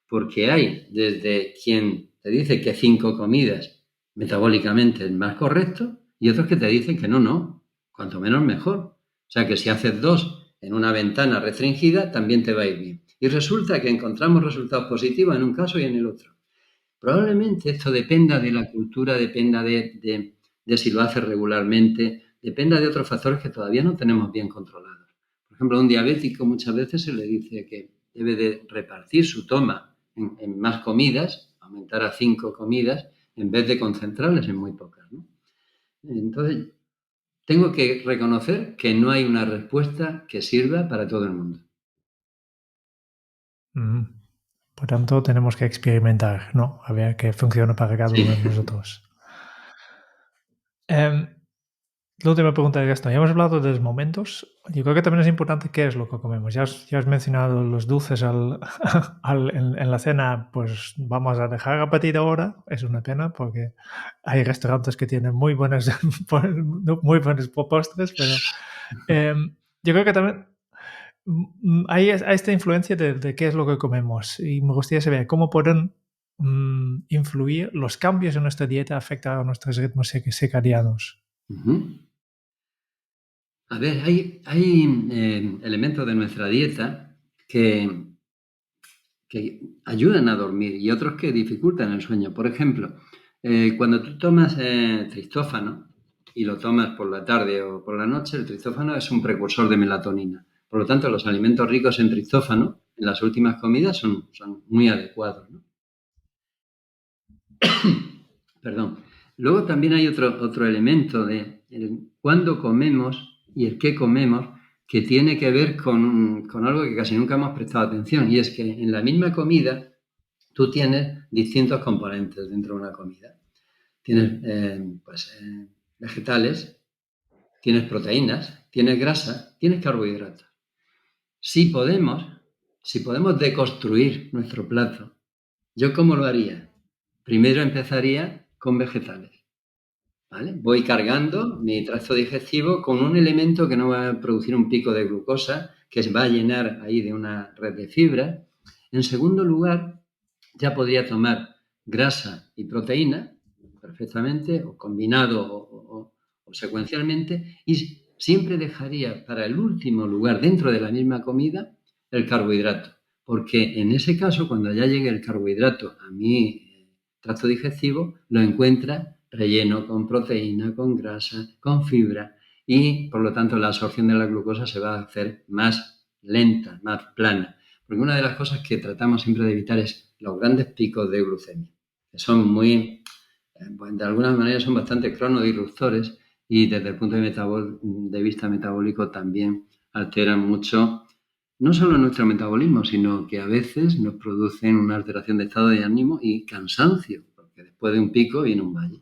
Porque hay desde quien te dice que 5 comidas metabólicamente es más correcto y otros que te dicen que no, cuanto menos mejor. O sea que si haces 2 en una ventana restringida, también te va a ir bien. Y resulta que encontramos resultados positivos en un caso y en el otro. Probablemente esto dependa de la cultura, dependa de si lo haces regularmente, dependa de otros factores que todavía no tenemos bien controlados. Por ejemplo, a un diabético muchas veces se le dice que debe de repartir su toma en más comidas, aumentar a 5 comidas, en vez de concentrarlas en muy pocas, ¿no? Entonces, tengo que reconocer que no hay una respuesta que sirva para todo el mundo. Por tanto, tenemos que experimentar, ¿no? A ver qué funciona para cada uno de nosotros. La última pregunta de esto. Ya hemos hablado de los momentos. Yo creo que también es importante qué es lo que comemos. Ya has mencionado los dulces en la cena, pues vamos a dejar a partir de ahora. Es una pena porque hay restaurantes que tienen muy buenos postres, pero yo creo que también hay esta influencia de qué es lo que comemos y me gustaría saber cómo pueden influir los cambios en nuestra dieta afectan a nuestros ritmos circadianos. Uh-huh. A ver, hay elementos de nuestra dieta que ayudan a dormir y otros que dificultan el sueño. Por ejemplo, cuando tú tomas tristófano y lo tomas por la tarde o por la noche, el tristófano es un precursor de melatonina. Por lo tanto, los alimentos ricos en tristófano en las últimas comidas son muy adecuados, ¿no? Perdón. Luego también hay otro elemento de cuándo comemos y el qué comemos que tiene que ver con algo que casi nunca hemos prestado atención, y es que en la misma comida tú tienes distintos componentes dentro de una comida. Tienes vegetales, tienes proteínas, tienes grasa, tienes carbohidratos. Si podemos deconstruir nuestro plato, ¿yo cómo lo haría? Primero empezaría con vegetales. ¿Vale? Voy cargando mi tracto digestivo con un elemento que no va a producir un pico de glucosa, que va a llenar ahí de una red de fibra. En segundo lugar, ya podría tomar grasa y proteína perfectamente, o combinado o secuencialmente, y siempre dejaría para el último lugar, dentro de la misma comida, el carbohidrato. Porque en ese caso, cuando ya llegue el carbohidrato a mi tracto digestivo, lo encuentra relleno con proteína, con grasa, con fibra, y por lo tanto la absorción de la glucosa se va a hacer más lenta, más plana. Porque una de las cosas que tratamos siempre de evitar es los grandes picos de glucemia, que son de alguna manera son bastante cronodisruptores y desde el punto de vista metabólico también alteran mucho no solo nuestro metabolismo, sino que a veces nos producen una alteración de estado de ánimo y cansancio, porque después de un pico viene un valle.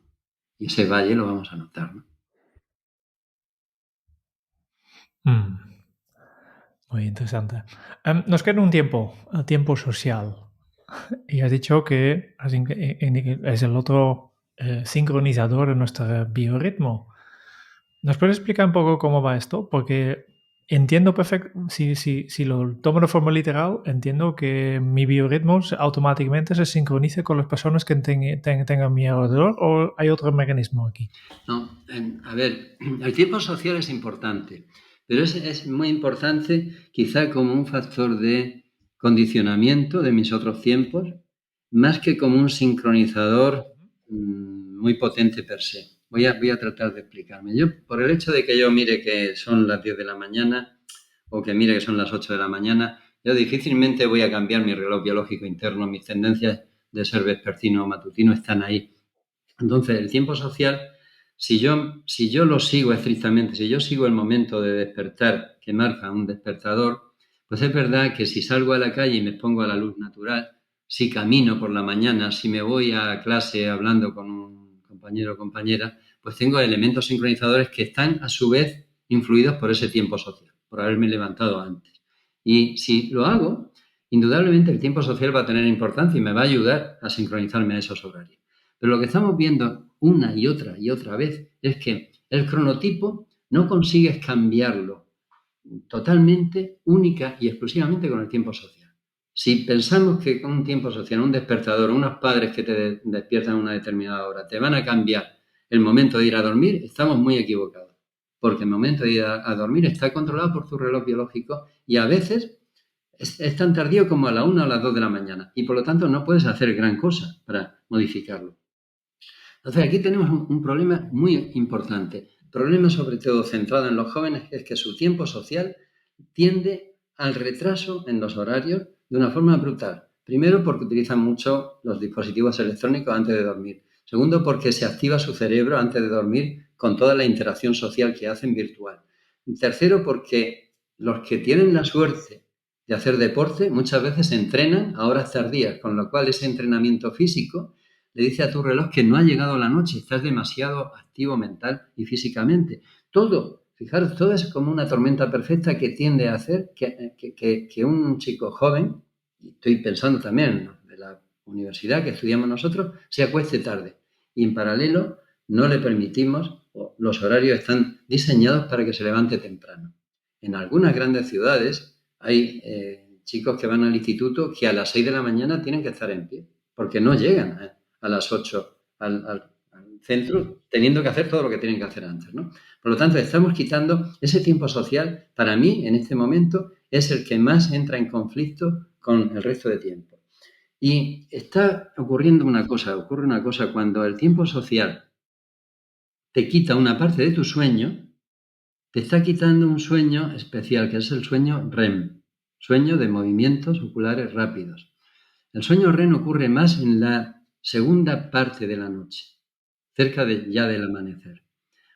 Y ese valle lo vamos a notar, ¿no? Muy interesante. Nos queda un tiempo social. Y has dicho que es el otro sincronizador de nuestro biorritmo. ¿Nos puedes explicar un poco cómo va esto? Porque entiendo perfecto, si lo tomo de forma literal, entiendo que mi biorritmo automáticamente se sincronice con las personas que tengan a mi alrededor, ¿o hay otro mecanismo aquí? No, a ver, el tiempo social es importante, pero es muy importante quizá como un factor de condicionamiento de mis otros tiempos, más que como un sincronizador muy potente per se. Voy a tratar de explicarme. Yo, por el hecho de que yo mire que son las 10 de la mañana o que mire que son las 8 de la mañana, yo difícilmente voy a cambiar mi reloj biológico interno. Mis tendencias de ser vespertino o matutino están ahí. Entonces, el tiempo social, si yo lo sigo estrictamente, si yo sigo el momento de despertar que marca un despertador, pues es verdad que si salgo a la calle y me pongo a la luz natural, si camino por la mañana, si me voy a clase hablando con un compañero o compañera, pues tengo elementos sincronizadores que están a su vez influidos por ese tiempo social, por haberme levantado antes. Y si lo hago, indudablemente el tiempo social va a tener importancia y me va a ayudar a sincronizarme a esos horarios. Pero lo que estamos viendo una y otra vez es que el cronotipo no consigues cambiarlo totalmente, única y exclusivamente con el tiempo social. Si pensamos que con un tiempo social, un despertador, unos padres que te despiertan a una determinada hora, te van a cambiar el momento de ir a dormir, estamos muy equivocados. Porque el momento de ir a dormir está controlado por tu reloj biológico y a veces es tan tardío como a la 1 o a las 2 de la mañana y por lo tanto no puedes hacer gran cosa para modificarlo. Entonces aquí tenemos un problema muy importante. Problema sobre todo centrado en los jóvenes es que su tiempo social tiende al retraso en los horarios de una forma brutal. Primero, porque utilizan mucho los dispositivos electrónicos antes de dormir. Segundo, porque se activa su cerebro antes de dormir con toda la interacción social que hacen virtual. Tercero, porque los que tienen la suerte de hacer deporte muchas veces entrenan a horas tardías, con lo cual ese entrenamiento físico le dice a tu reloj que no ha llegado la noche, estás demasiado activo mental y físicamente. Todo, fijaros, todo es como una tormenta perfecta que tiende a hacer que un chico joven, y estoy pensando también de la universidad que estudiamos nosotros, se acueste tarde. Y en paralelo no le permitimos, los horarios están diseñados para que se levante temprano. En algunas grandes ciudades hay chicos que van al instituto que a las 6 de la mañana tienen que estar en pie, porque no llegan a las 8 al centro, teniendo que hacer todo lo que tienen que hacer antes, ¿no? Por lo tanto, estamos quitando ese tiempo social, para mí, en este momento, es el que más entra en conflicto con el resto de tiempo. Y está ocurre una cosa cuando el tiempo social te quita una parte de tu sueño, te está quitando un sueño especial, que es el sueño REM, sueño de movimientos oculares rápidos. El sueño REM ocurre más en la segunda parte de la noche, cerca ya del amanecer.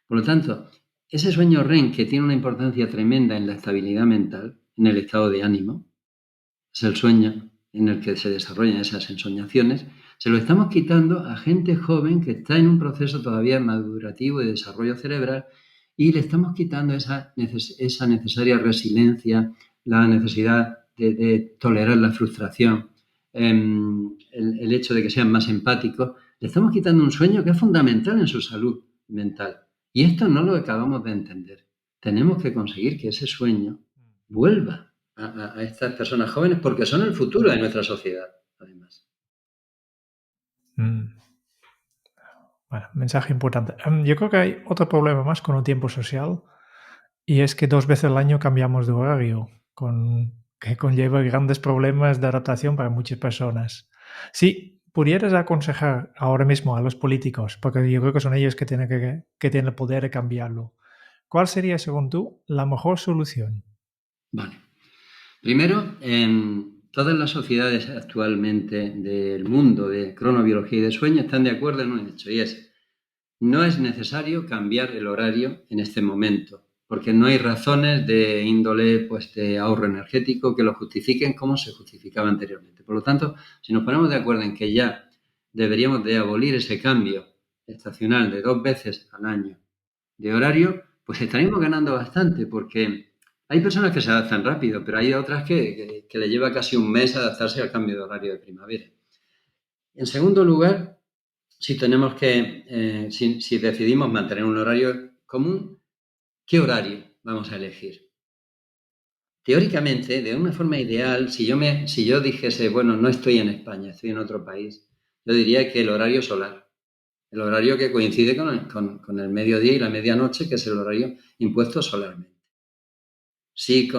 Por lo tanto, ese sueño REM, que tiene una importancia tremenda en la estabilidad mental, en el estado de ánimo, es el sueño en el que se desarrollan esas ensoñaciones, se lo estamos quitando a gente joven que está en un proceso todavía madurativo de desarrollo cerebral y le estamos quitando esa necesaria resiliencia, la necesidad de tolerar la frustración, el hecho de que sean más empáticos. Le estamos quitando un sueño que es fundamental en su salud mental. Y esto no lo acabamos de entender. Tenemos que conseguir que ese sueño vuelva a estas personas jóvenes porque son el futuro de nuestra sociedad, además. Bueno, mensaje importante. Yo creo que hay otro problema más con el tiempo social y es que 2 veces al año cambiamos de horario, que conlleva grandes problemas de adaptación para muchas personas. Si pudieras aconsejar ahora mismo a los políticos, porque yo creo que son ellos que tienen el poder de cambiarlo, ¿cuál sería, según tú, la mejor solución? Vale. Primero, en todas las sociedades actualmente del mundo de cronobiología y de sueño están de acuerdo en un hecho, y es: no es necesario cambiar el horario en este momento, porque no hay razones de índole de ahorro energético que lo justifiquen como se justificaba anteriormente. Por lo tanto, si nos ponemos de acuerdo en que ya deberíamos de abolir ese cambio estacional de 2 veces al año de horario, pues estaríamos ganando bastante, porque hay personas que se adaptan rápido, pero hay otras que le lleva casi un mes adaptarse al cambio de horario de primavera. En segundo lugar, si decidimos mantener un horario común, ¿qué horario vamos a elegir? Teóricamente, de una forma ideal, si yo dijese, bueno, no estoy en España, estoy en otro país, yo diría que el horario solar, el horario que coincide con el mediodía y la medianoche, que es el horario impuesto solarmente. Si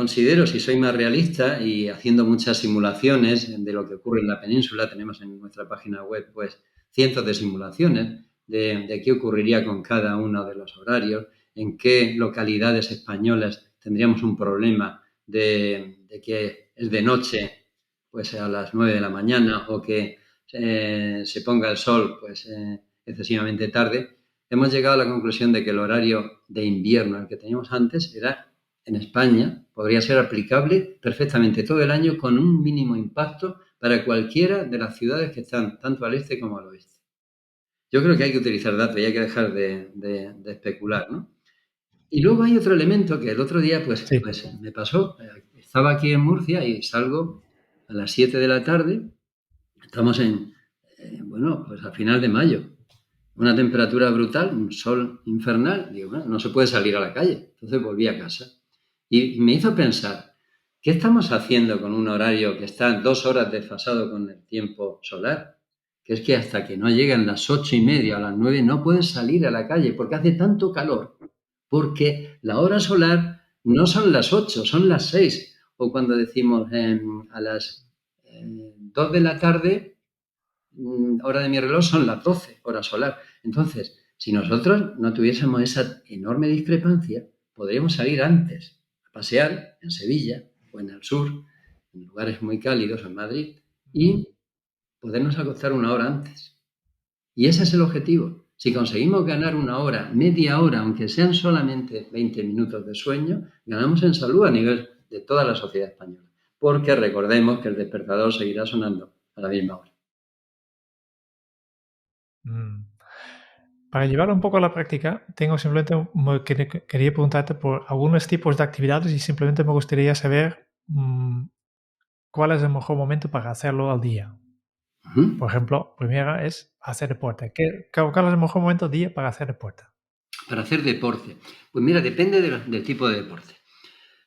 soy más realista y haciendo muchas simulaciones de lo que ocurre en la península, tenemos en nuestra página web pues cientos de simulaciones de qué ocurriría con cada uno de los horarios, en qué localidades españolas tendríamos un problema de que es de noche pues a las 9 de la mañana o que se ponga el sol pues excesivamente tarde. Hemos llegado a la conclusión de que el horario de invierno, el que teníamos antes, en España podría ser aplicable perfectamente todo el año con un mínimo impacto para cualquiera de las ciudades que están tanto al este como al oeste. Yo creo que hay que utilizar datos y hay que dejar de especular, ¿no? Y luego hay otro elemento que el otro día pues me pasó. Estaba aquí en Murcia y salgo a las 7 de la tarde. Estamos pues a final de mayo. Una temperatura brutal, un sol infernal. Digo, bueno, no se puede salir a la calle. Entonces volví a casa. Y me hizo pensar, ¿qué estamos haciendo con un horario que está 2 horas desfasado con el tiempo solar? Que es que hasta que no llegan las 8:30 o las 9 no puedes salir a la calle porque hace tanto calor. Porque la hora solar no son las 8, son las 6. O cuando decimos a las 2 de la tarde, hora de mi reloj, son las 12, hora solar. Entonces, si nosotros no tuviésemos esa enorme discrepancia, podríamos salir antes a pasear en Sevilla o en el sur, en lugares muy cálidos, en Madrid, y podernos acostar una hora antes. Y ese es el objetivo. Si conseguimos ganar una hora, media hora, aunque sean solamente 20 minutos de sueño, ganamos en salud a nivel de toda la sociedad española. Porque recordemos que el despertador seguirá sonando a la misma hora. Para llevarlo un poco a la práctica, quería preguntarte por algunos tipos de actividades y simplemente me gustaría saber cuál es el mejor momento para hacerlo al día. Uh-huh. Por ejemplo, primera es hacer deporte. ¿Cuál es el mejor momento del día para hacer deporte? Para hacer deporte. Pues mira, depende del tipo de deporte.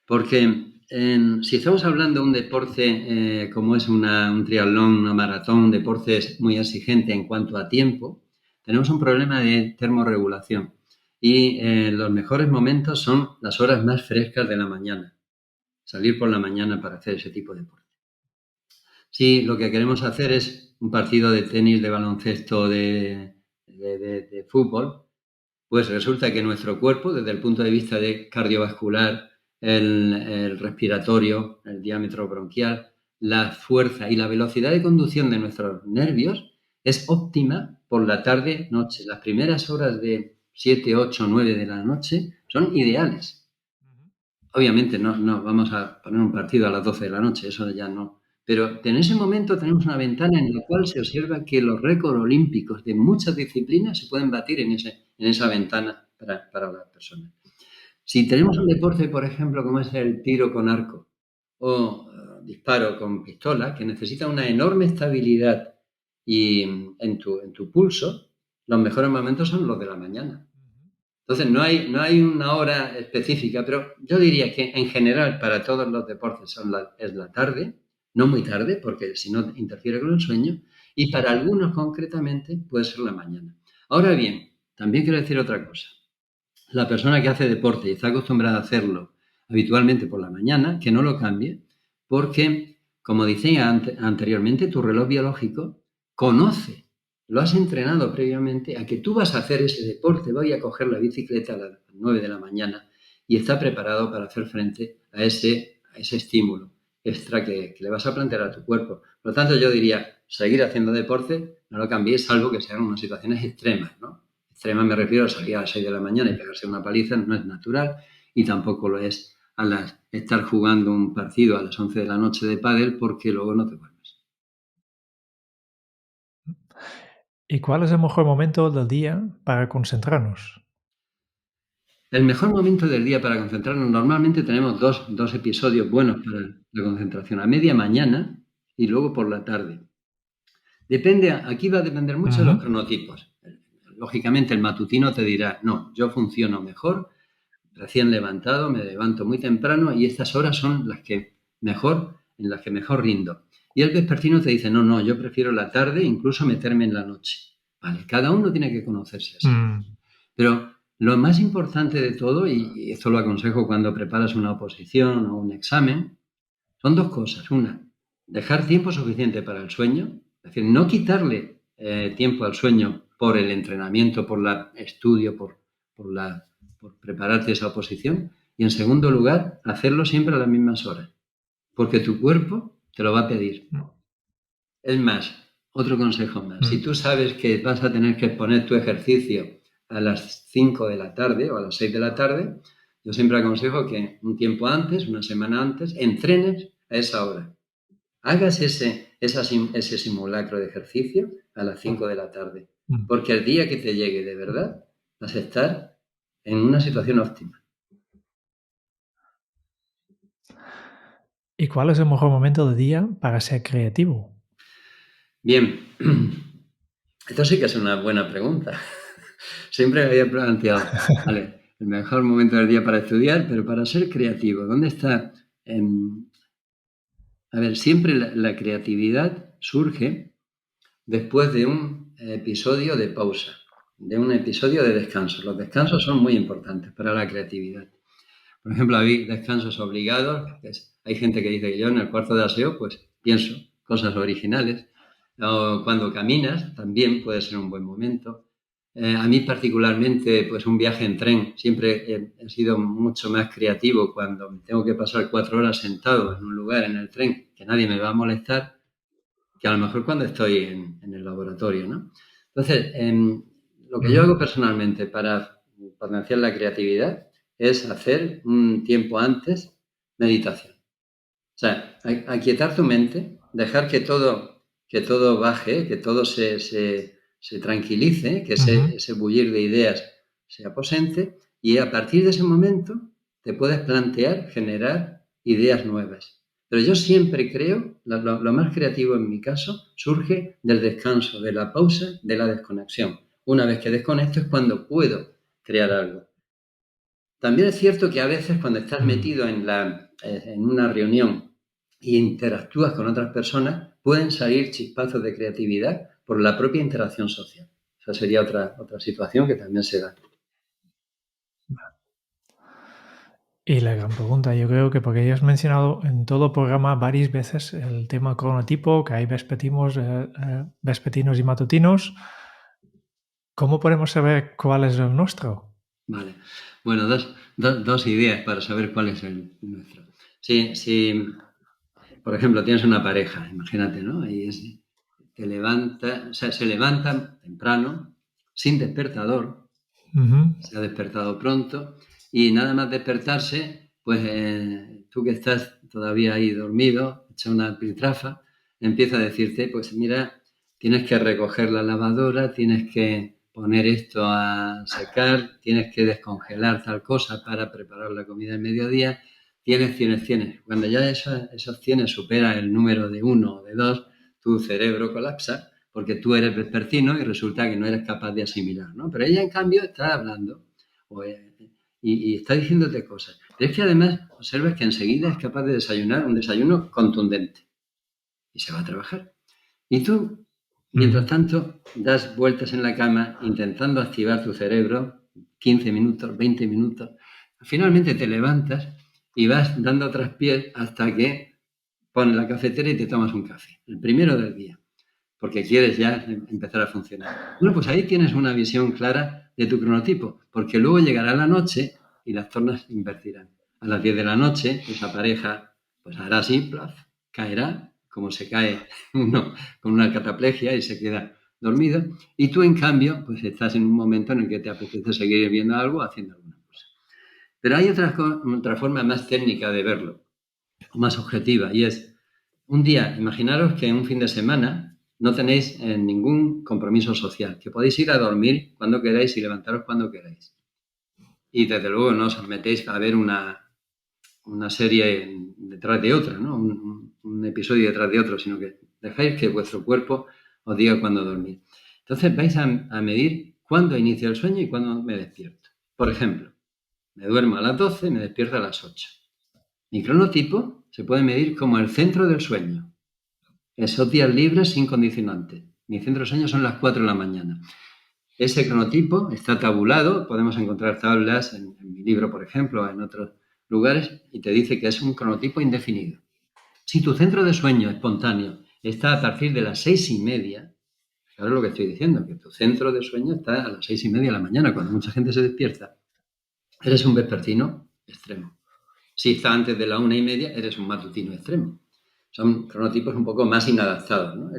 Porque si estamos hablando de un deporte como es un triatlón, una maratón, un deporte muy exigente en cuanto a tiempo, tenemos un problema de termorregulación. Y los mejores momentos son las horas más frescas de la mañana. Salir por la mañana para hacer ese tipo de deporte. Si lo que queremos hacer es un partido de tenis, de baloncesto, de fútbol, pues resulta que nuestro cuerpo, desde el punto de vista de cardiovascular, el respiratorio, el diámetro bronquial, la fuerza y la velocidad de conducción de nuestros nervios es óptima por la tarde-noche. Las primeras horas de 7, 8, 9 de la noche son ideales. Obviamente no vamos a poner un partido a las 12 de la noche, eso ya no. Pero en ese momento tenemos una ventana en la cual se observa que los récords olímpicos de muchas disciplinas se pueden batir en esa ventana para las personas. Si tenemos un deporte, por ejemplo, como es el tiro con arco o disparo con pistola, que necesita una enorme estabilidad y en tu pulso, los mejores momentos son los de la mañana. Entonces, no hay una hora específica, pero yo diría que en general para todos los deportes es la tarde, no muy tarde, porque si no interfiere con el sueño, y para algunos concretamente puede ser la mañana. Ahora bien, también quiero decir otra cosa. La persona que hace deporte y está acostumbrada a hacerlo habitualmente por la mañana, que no lo cambie, porque, como decía anteriormente, tu reloj biológico conoce, lo has entrenado previamente a que tú vas a hacer ese deporte, voy a coger la bicicleta a las 9 de la mañana y está preparado para hacer frente a ese estímulo extra que le vas a plantear a tu cuerpo. Por lo tanto, yo diría, seguir haciendo deporte, no lo cambiéis, salvo que sean unas situaciones extremas, ¿no? Extremas me refiero a salir a las 6 de la mañana y pegarse una paliza, no es natural, y tampoco lo es estar jugando un partido a las 11 de la noche de pádel porque luego no te duermes. ¿Y cuál es el mejor momento del día para concentrarnos? El mejor momento del día para concentrarnos, normalmente tenemos dos episodios buenos para la concentración, a media mañana y luego por la tarde. Aquí va a depender mucho de los cronotipos. Lógicamente el matutino te dirá, no, yo funciono mejor recién levantado, me levanto muy temprano y estas horas son en las que mejor rindo. Y el vespertino te dice, no, yo prefiero la tarde, incluso meterme en la noche. Vale, cada uno tiene que conocerse así. Pero lo más importante de todo, y esto lo aconsejo cuando preparas una oposición o un examen, son dos cosas. Una, dejar tiempo suficiente para el sueño, es decir, no quitarle tiempo al sueño por el entrenamiento, por el estudio, por prepararte esa oposición. Y en segundo lugar, hacerlo siempre a las mismas horas, porque tu cuerpo te lo va a pedir. Es más, otro consejo más. Si tú sabes que vas a tener que poner tu ejercicio a las 5 de la tarde o a las 6 de la tarde, yo siempre aconsejo que un tiempo antes, una semana antes, entrenes a esa hora. Hagas ese simulacro de ejercicio a las 5 de la tarde, porque el día que te llegue de verdad vas a estar en una situación óptima. ¿Y cuál es el mejor momento del día para ser creativo? Bien, esto sí que es una buena pregunta. Siempre me había planteado, vale, el mejor momento del día para estudiar, pero para ser creativo, ¿dónde está? A ver, siempre la creatividad surge después de un episodio de pausa, de un episodio de descanso. Los descansos son muy importantes para la creatividad. Por ejemplo, hay descansos obligados. Hay gente que dice que yo en el cuarto de aseo, pues pienso cosas originales. O cuando caminas, también puede ser un buen momento. A mí particularmente, pues un viaje en tren. Siempre he sido mucho más creativo cuando tengo que pasar 4 horas sentado en un lugar en el tren que nadie me va a molestar, que a lo mejor cuando estoy en el laboratorio, ¿no? Entonces, lo que yo hago personalmente para potenciar la creatividad es hacer un tiempo antes meditación. O sea, aquietar tu mente, dejar que todo baje, que todo se tranquilice, que ese bullir de ideas se aposente, y a partir de ese momento te puedes plantear generar ideas nuevas. Pero yo siempre creo, lo más creativo en mi caso, surge del descanso, de la pausa, de la desconexión. Una vez que desconecto es cuando puedo crear algo. También es cierto que a veces cuando estás metido en una reunión e interactúas con otras personas, pueden salir chispazos de creatividad por la propia interacción social. Esa sería otra situación que también se da. Y la gran pregunta, yo creo que porque ya has mencionado en todo el programa varias veces el tema cronotipo, que hay vespetinos y matutinos. ¿Cómo podemos saber cuál es el nuestro? Vale. Bueno, dos ideas para saber cuál es el nuestro. Si, por ejemplo, tienes una pareja, imagínate, ¿no? Se levanta temprano, sin despertador, se ha despertado pronto, y nada más despertarse, pues tú que estás todavía ahí dormido, hecha una piltrafa, empieza a decirte, pues mira, tienes que recoger la lavadora, tienes que poner esto a secar, tienes que descongelar tal cosa para preparar la comida del mediodía, tienes. Cuando ya esos tienes supera el número de 1 o de 2, tu cerebro colapsa porque tú eres vespertino y resulta que no eres capaz de asimilar, ¿no? Pero ella, en cambio, está hablando y está diciéndote cosas. Pero es que además observas que enseguida es capaz de desayunar un desayuno contundente y se va a trabajar. Y tú, mientras tanto, das vueltas en la cama intentando activar tu cerebro, 15 minutos, 20 minutos. Finalmente te levantas y vas dando traspiés hasta que pones la cafetera y te tomas un café, el primero del día, porque quieres ya empezar a funcionar. Bueno, pues ahí tienes una visión clara de tu cronotipo, porque luego llegará la noche y las tornas invertirán. A las 10 de la noche, esa pareja pues hará así, plaf, caerá, como se cae uno con una cataplegia y se queda dormido, y tú, en cambio, pues estás en un momento en el que te apetece seguir viendo algo, haciendo alguna cosa. Pero hay otra forma más técnica de verlo, más objetiva, y es un día, imaginaros que en un fin de semana no tenéis ningún compromiso social, que podéis ir a dormir cuando queráis y levantaros cuando queráis. Y desde luego no os metéis a ver una serie detrás de otra, ¿no? Un episodio detrás de otro, sino que dejáis que vuestro cuerpo os diga cuándo dormir. Entonces vais a medir cuándo inicia el sueño y cuándo me despierto. Por ejemplo, me duermo a las 12, me despierto a las 8. Mi cronotipo se puede medir como el centro del sueño. Esos días libres sin condicionante. Mi centro del sueño son las 4 de la mañana. Ese cronotipo está tabulado, podemos encontrar tablas en mi libro, por ejemplo, en otros lugares, y te dice que es un cronotipo indefinido. Si tu centro de sueño espontáneo está a partir de las 6:30, claro lo que estoy diciendo, que tu centro de sueño está a las 6:30 de la mañana, cuando mucha gente se despierta, eres un vespertino extremo. Si está antes de la 1:30, eres un matutino extremo. Son cronotipos un poco más inadaptados, ¿no?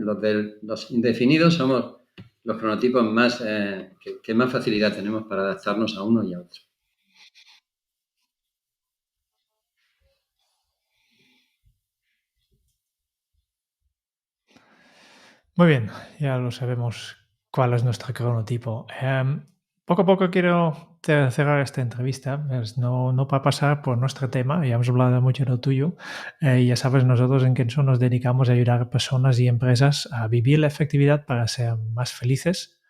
Los indefinidos somos los cronotipos más que más facilidad tenemos para adaptarnos a uno y a otro. Muy bien, ya lo sabemos cuál es nuestro cronotipo. Poco a poco quiero cerrar esta entrevista, no para pasar por nuestro tema, ya hemos hablado mucho de lo tuyo, ya sabes, nosotros en Kenso nos dedicamos a ayudar a personas y empresas a vivir la efectividad para ser más felices,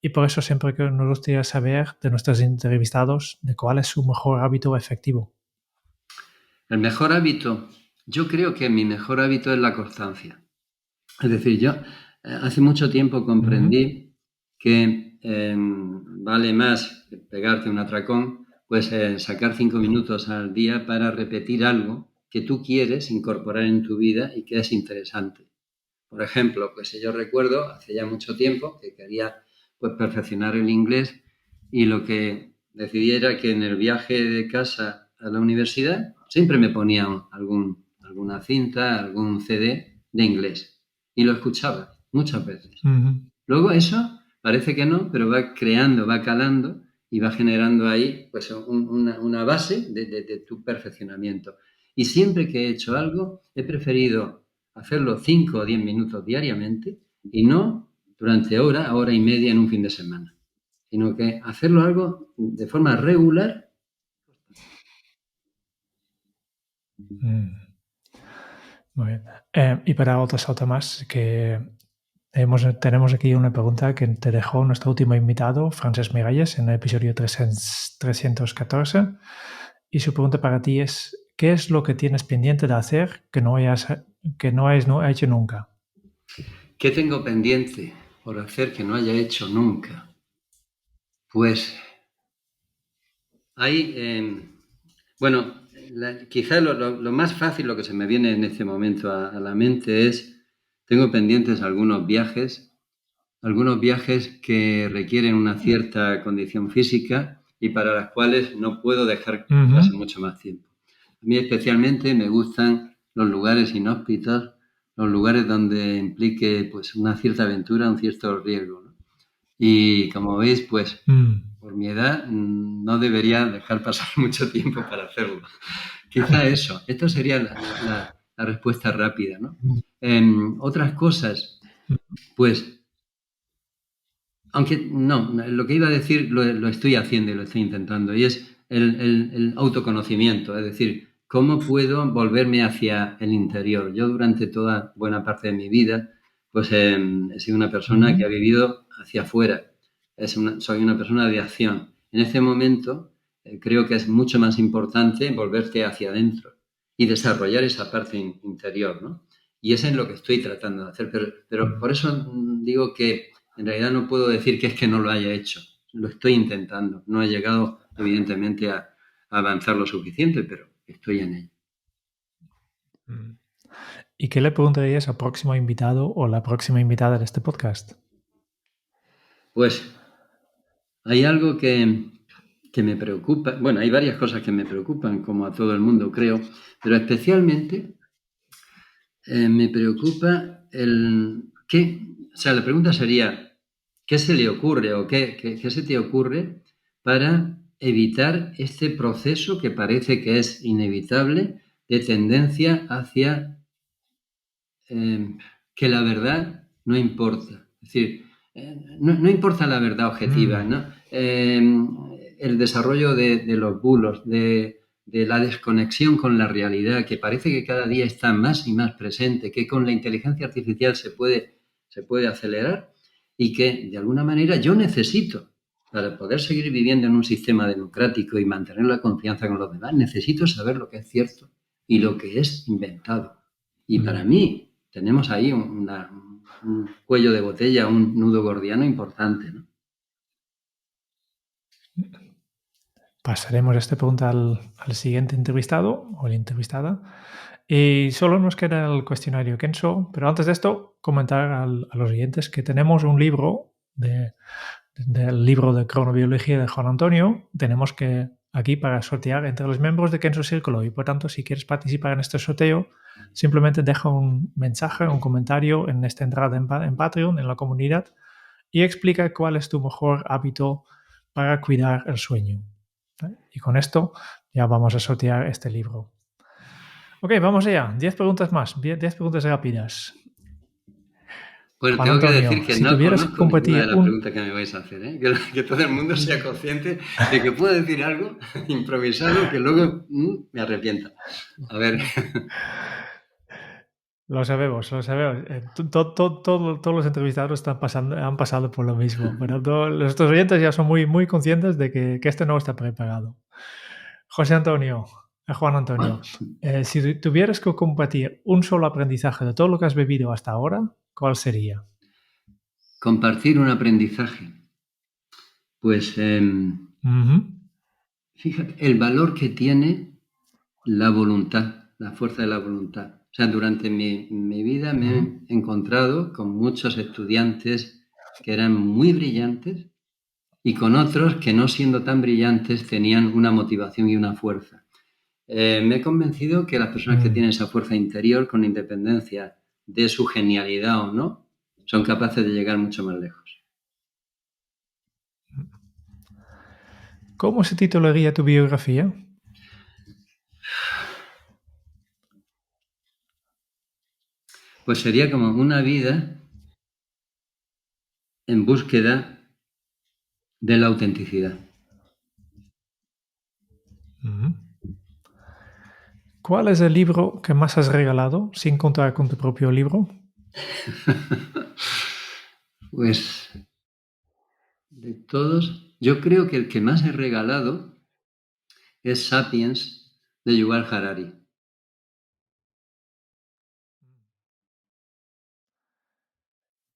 y por eso siempre que nos gustaría saber de nuestros entrevistados de cuál es su mejor hábito efectivo. El mejor hábito, yo creo que mi mejor hábito es la constancia. Es decir, yo hace mucho tiempo comprendí que vale más que pegarte un atracón, pues sacar 5 minutos al día para repetir algo que tú quieres incorporar en tu vida y que es interesante. Por ejemplo, pues yo recuerdo hace ya mucho tiempo que quería pues perfeccionar el inglés, y lo que decidí era que en el viaje de casa a la universidad siempre me ponían alguna cinta, algún CD de inglés, y lo escuchaba muchas veces. Luego eso parece que no, pero va creando, va calando y va generando ahí pues una base de tu perfeccionamiento. Y siempre que he hecho algo, he preferido hacerlo 5 o 10 minutos diariamente y no durante hora y media en un fin de semana, sino que hacerlo algo de forma regular. Muy bien. Y para otro salto más, que tenemos aquí una pregunta que te dejó nuestro último invitado, Francesc Miralles, en el episodio 314. Y su pregunta para ti es, ¿qué es lo que tienes pendiente de hacer que no hayas hecho nunca? ¿Qué tengo pendiente por hacer que no haya hecho nunca? Pues hay, bueno, quizá lo más fácil, lo que se me viene en este momento a la mente es, tengo pendientes algunos viajes que requieren una cierta condición física y para las cuales no puedo dejar que pase mucho más tiempo. A mí especialmente me gustan los lugares inhóspitos, los lugares donde implique pues una cierta aventura, un cierto riesgo, ¿no? Y como veis, pues por mi edad no debería dejar pasar mucho tiempo para hacerlo. Quizá eso, esto sería la respuesta rápida, ¿no? Otras cosas, pues, aunque no, lo que iba a decir lo estoy haciendo y lo estoy intentando, y es el autoconocimiento, es decir, cómo puedo volverme hacia el interior. Yo durante toda buena parte de mi vida, pues he sido una persona que ha vivido hacia afuera, soy una persona de acción. En este momento creo que es mucho más importante volverte hacia adentro y desarrollar esa parte interior, ¿no? Y eso es lo que estoy tratando de hacer, pero por eso digo que en realidad no puedo decir que es que no lo haya hecho. Lo estoy intentando. No he llegado, evidentemente, a avanzar lo suficiente, pero estoy en ello. ¿Y qué le preguntarías al próximo invitado o la próxima invitada de este podcast? Pues hay algo que me preocupa. Bueno, hay varias cosas que me preocupan, como a todo el mundo, creo, pero especialmente me preocupa la pregunta sería, ¿qué se le ocurre o qué se te ocurre para evitar este proceso que parece que es inevitable de tendencia hacia que la verdad no importa? Es decir, no importa la verdad objetiva, ¿no? El desarrollo de los bulos, de la desconexión con la realidad, que parece que cada día está más y más presente, que con la inteligencia artificial se puede acelerar y que, de alguna manera, yo necesito, para poder seguir viviendo en un sistema democrático y mantener la confianza con los demás, necesito saber lo que es cierto y lo que es inventado. Y para mí tenemos ahí un cuello de botella, un nudo gordiano importante, ¿no? Pasaremos esta pregunta al siguiente entrevistado o la entrevistada. Y solo nos queda el cuestionario Kenso, pero antes de esto, comentar a los oyentes que tenemos un libro del libro de cronobiología de Juan Antonio. Tenemos que aquí para sortear entre los miembros de Kenso Círculo y por tanto, si quieres participar en este sorteo, simplemente deja un mensaje, un comentario en esta entrada en Patreon, en la comunidad, y explica cuál es tu mejor hábito para cuidar el sueño. Y con esto ya vamos a sortear este libro. Ok, vamos allá. 10 preguntas más, 10 preguntas rápidas. Bueno, Juan tengo que Antonio, decir que si no tuvieras que conozco ninguna de competir las preguntas que me vais a hacer, ¿eh? Que todo el mundo sea consciente de que puedo decir algo improvisado que luego me arrepienta. A ver. Lo sabemos, lo sabemos. Todos los entrevistados han pasado por lo mismo, pero nuestros oyentes ya son muy conscientes de que este no está preparado. José Antonio, Juan Antonio, si tuvieras que compartir un solo aprendizaje de todo lo que has vivido hasta ahora, ¿cuál sería? Compartir un aprendizaje. Pues fíjate, el valor que tiene la voluntad, la fuerza de la voluntad. O sea, durante mi vida me he encontrado con muchos estudiantes que eran muy brillantes y con otros que, no siendo tan brillantes, tenían una motivación y una fuerza. Me he convencido que las personas que tienen esa fuerza interior, con independencia de su genialidad o no, son capaces de llegar mucho más lejos. ¿Cómo se titularía tu biografía? Pues sería como una vida en búsqueda de la autenticidad. ¿Cuál es el libro que más has regalado sin contar con tu propio libro? Pues de todos, yo creo que el que más he regalado es Sapiens de Yuval Harari.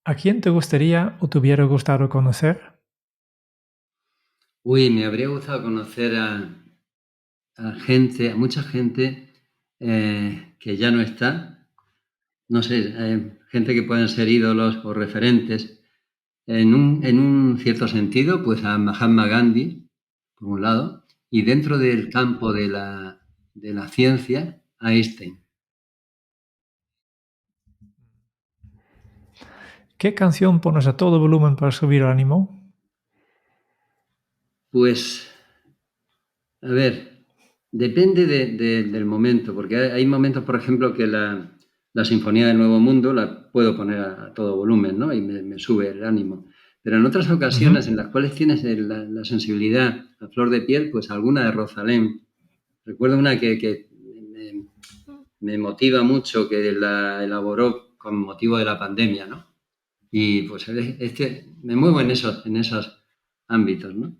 ¿A quién te gustaría o te hubiera gustado conocer? Uy, me habría gustado conocer a mucha gente que ya no está. No sé, gente que pueden ser ídolos o referentes. En un cierto sentido, pues a Mahatma Gandhi, por un lado, y dentro del campo de la ciencia, a Einstein. ¿Qué canción pones a todo volumen para subir el ánimo? Pues, a ver, depende del momento, porque hay momentos, por ejemplo, que la Sinfonía del Nuevo Mundo la puedo poner a todo volumen, ¿no? Y me sube el ánimo. Pero en otras ocasiones en las cuales tienes la sensibilidad a flor de piel, pues alguna de Rosalén. Recuerdo una que me motiva mucho, que la elaboró con motivo de la pandemia, ¿no? Y pues me muevo en esos ámbitos, ¿no?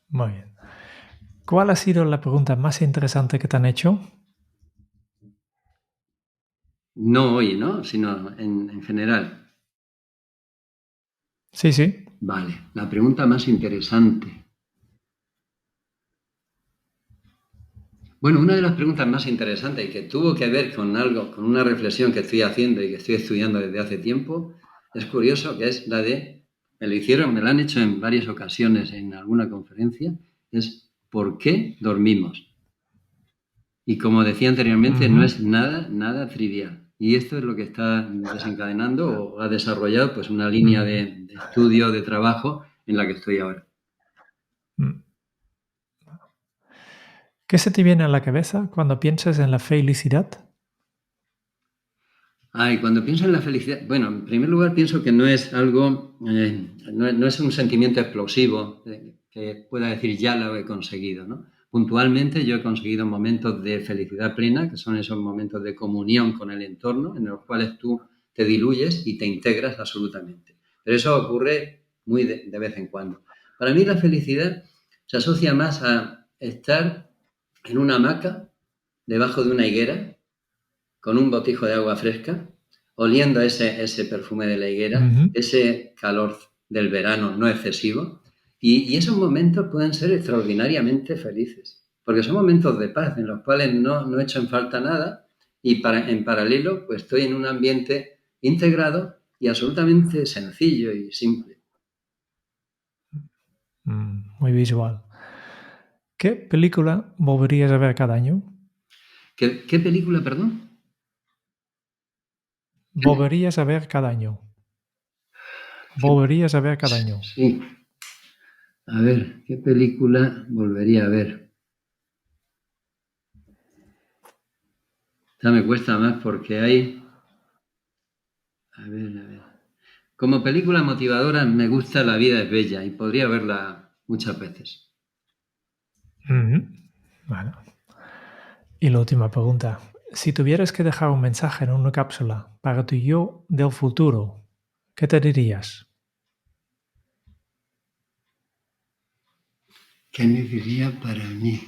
Muy bien. ¿Cuál ha sido la pregunta más interesante que te han hecho? No hoy, ¿no? Sino en general. Sí, sí. Vale, la pregunta más interesante. Bueno, una de las preguntas más interesantes y que tuvo que ver con algo, con una reflexión que estoy haciendo y que estoy estudiando desde hace tiempo, es curioso, que es la de, me la han hecho en varias ocasiones en alguna conferencia, es ¿por qué dormimos? Y como decía anteriormente, no es nada trivial. Y esto es lo que está desencadenando o ha desarrollado pues una línea de estudio, de trabajo en la que estoy ahora. ¿Qué se te viene a la cabeza cuando piensas en la felicidad? Cuando pienso en la felicidad, bueno, en primer lugar pienso que no es algo, no es un sentimiento explosivo que pueda decir ya lo he conseguido, ¿no? Puntualmente yo he conseguido momentos de felicidad plena, que son esos momentos de comunión con el entorno, en los cuales tú te diluyes y te integras absolutamente. Pero eso ocurre muy de vez en cuando. Para mí la felicidad se asocia más a estar en una hamaca, debajo de una higuera, con un botijo de agua fresca, oliendo ese perfume de la higuera, ese calor del verano no excesivo, y esos momentos pueden ser extraordinariamente felices, porque son momentos de paz en los cuales no he hecho en falta nada y en paralelo pues estoy en un ambiente integrado y absolutamente sencillo y simple. Muy visual. ¿Qué película volverías a ver cada año? ¿Qué película, perdón? Volverías a ver cada año. Volverías a ver cada año. Sí. A ver, ¿qué película volvería a ver? Esta me cuesta más porque hay... A ver. Como película motivadora me gusta La vida es bella y podría verla muchas veces. Vale. Y la última pregunta. Si tuvieras que dejar un mensaje en una cápsula para tu yo del futuro, ¿qué te dirías? ¿Qué me diría para mí?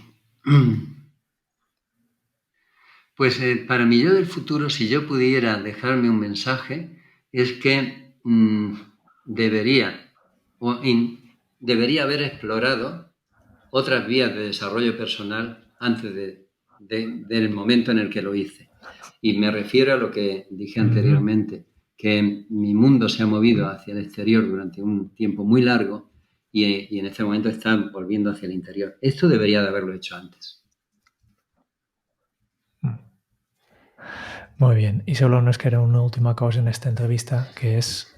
Pues para mi yo del futuro, si yo pudiera dejarme un mensaje, es que debería haber explorado otras vías de desarrollo personal antes del momento en el que lo hice. Y me refiero a lo que dije anteriormente, que mi mundo se ha movido hacia el exterior durante un tiempo muy largo y en este momento está volviendo hacia el interior. Esto debería de haberlo hecho antes. Muy bien, y solo nos queda una última cosa en esta entrevista, que es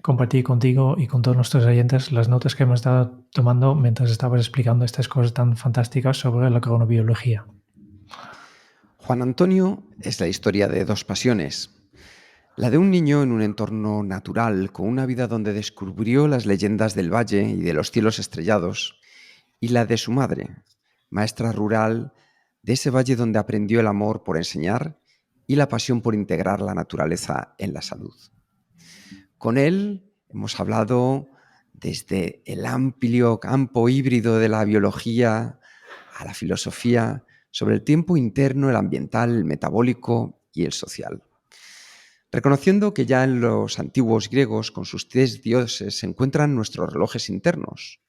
compartir contigo y con todos nuestros oyentes las notas que hemos estado tomando mientras estabas explicando estas cosas tan fantásticas sobre la cronobiología. Juan Antonio es la historia de dos pasiones. La de un niño en un entorno natural, con una vida donde descubrió las leyendas del valle y de los cielos estrellados, y la de su madre, maestra rural de ese valle donde aprendió el amor por enseñar y la pasión por integrar la naturaleza en la salud. Con él hemos hablado desde el amplio campo híbrido de la biología a la filosofía sobre el tiempo interno, el ambiental, el metabólico y el social. Reconociendo que ya en los antiguos griegos, con sus 3 dioses, se encuentran nuestros relojes internos.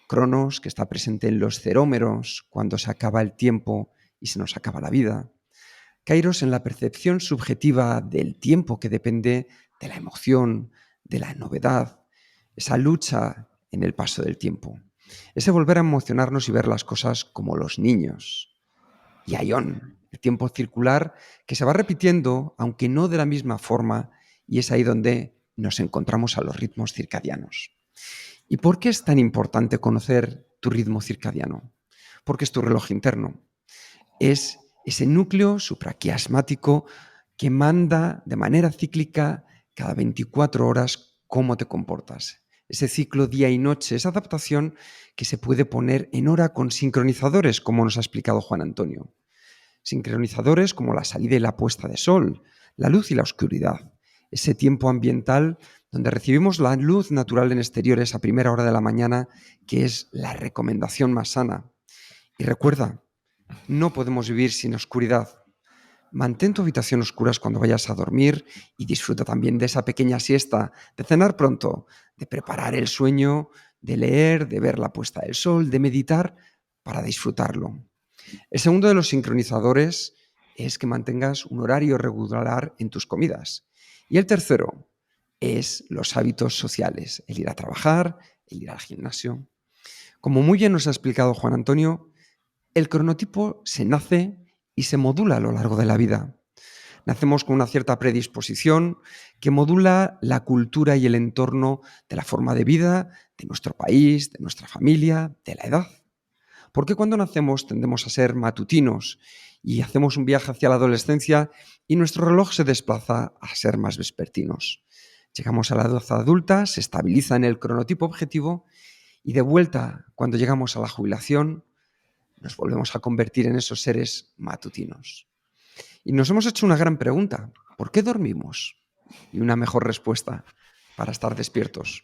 Cronos, que está presente en los cerómeros, cuando se acaba el tiempo y se nos acaba la vida. Kairos en la percepción subjetiva del tiempo, que depende de la emoción, de la novedad, esa lucha en el paso del tiempo. Ese volver a emocionarnos y ver las cosas como los niños. Y Aion, el tiempo circular que se va repitiendo, aunque no de la misma forma, y es ahí donde nos encontramos a los ritmos circadianos. ¿Y por qué es tan importante conocer tu ritmo circadiano? Porque es tu reloj interno. Es ese núcleo supraquiasmático que manda de manera cíclica cada 24 horas cómo te comportas. Ese ciclo día y noche, esa adaptación que se puede poner en hora con sincronizadores, como nos ha explicado Juan Antonio. Sincronizadores como la salida y la puesta de sol, la luz y la oscuridad. Ese tiempo ambiental donde recibimos la luz natural en exteriores a primera hora de la mañana, que es la recomendación más sana. Y recuerda, no podemos vivir sin oscuridad. Mantén tu habitación oscura cuando vayas a dormir y disfruta también de esa pequeña siesta, de cenar pronto, de preparar el sueño, de leer, de ver la puesta del sol, de meditar para disfrutarlo. El segundo de los sincronizadores es que mantengas un horario regular en tus comidas. Y el tercero es los hábitos sociales, el ir a trabajar, el ir al gimnasio. Como muy bien nos ha explicado Juan Antonio, el cronotipo se nace y se modula a lo largo de la vida. Nacemos con una cierta predisposición que modula la cultura y el entorno de la forma de vida, de nuestro país, de nuestra familia, de la edad. ¿Por qué cuando nacemos tendemos a ser matutinos y hacemos un viaje hacia la adolescencia y nuestro reloj se desplaza a ser más vespertinos? Llegamos a la edad adulta, se estabiliza en el cronotipo objetivo y de vuelta, cuando llegamos a la jubilación, nos volvemos a convertir en esos seres matutinos. Y nos hemos hecho una gran pregunta: ¿por qué dormimos? Y una mejor respuesta: para estar despiertos.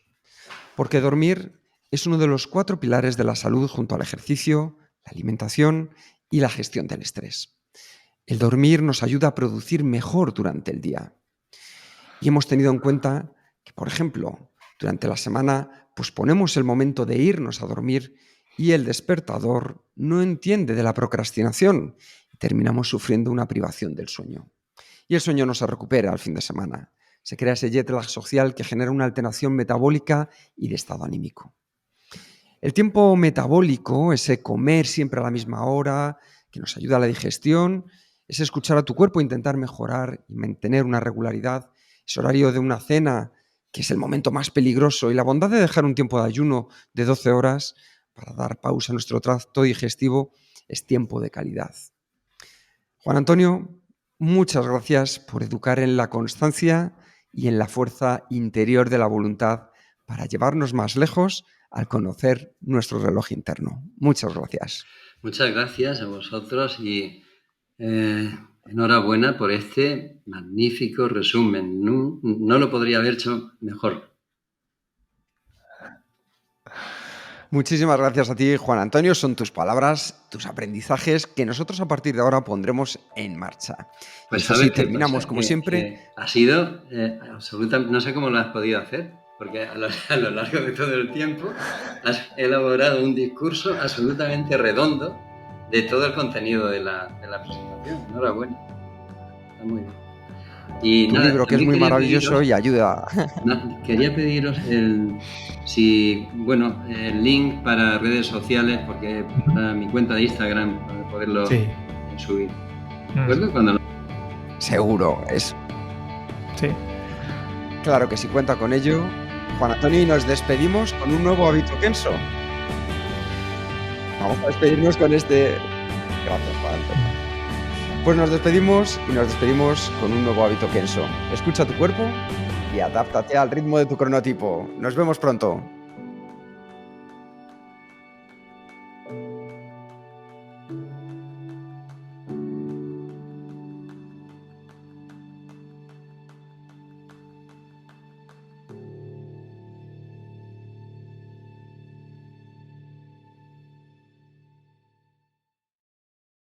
Porque dormir es uno de los 4 pilares de la salud junto al ejercicio, la alimentación y la gestión del estrés. El dormir nos ayuda a producir mejor durante el día. Y hemos tenido en cuenta que, por ejemplo, durante la semana posponemos el momento de irnos a dormir y el despertador no entiende de la procrastinación y terminamos sufriendo una privación del sueño. Y el sueño no se recupera al fin de semana. Se crea ese jet lag social que genera una alteración metabólica y de estado anímico. El tiempo metabólico, ese comer siempre a la misma hora, que nos ayuda a la digestión, es escuchar a tu cuerpo, intentar mejorar y mantener una regularidad, ese horario de una cena, que es el momento más peligroso, y la bondad de dejar un tiempo de ayuno de 12 horas para dar pausa a nuestro tracto digestivo, es tiempo de calidad. Juan Antonio, muchas gracias por educar en la constancia y en la fuerza interior de la voluntad para llevarnos más lejos al conocer nuestro reloj interno. Muchas gracias. Muchas gracias a vosotros y enhorabuena por este magnífico resumen. No lo podría haber hecho mejor. Muchísimas gracias a ti, Juan Antonio. Son tus palabras, tus aprendizajes que nosotros a partir de ahora pondremos en marcha. Pues Eso sí, sabes qué terminamos pasa, como siempre. que ha sido absolutamente, no sé cómo lo has podido hacer, porque a lo largo de todo el tiempo has elaborado un discurso absolutamente redondo de todo el contenido de la presentación. Enhorabuena. Está muy bien. Y Tu nada, libro, que es también muy quería maravilloso pediros, y ayuda. quería pediros el link para redes sociales, porque Ujú. para mi cuenta de Instagram, para poderlo Sí. subir. ¿De Mm, acuerdo? Cuando Seguro, es sí. claro que sí, cuenta con ello. Juan Antonio, y nos despedimos con un nuevo hábito Kenso. Vamos a despedirnos con este. Gracias, Juan Antonio. Mm. Pues nos despedimos y nos despedimos con un nuevo hábito Kenso. Escucha tu cuerpo y adáptate al ritmo de tu cronotipo. Nos vemos pronto.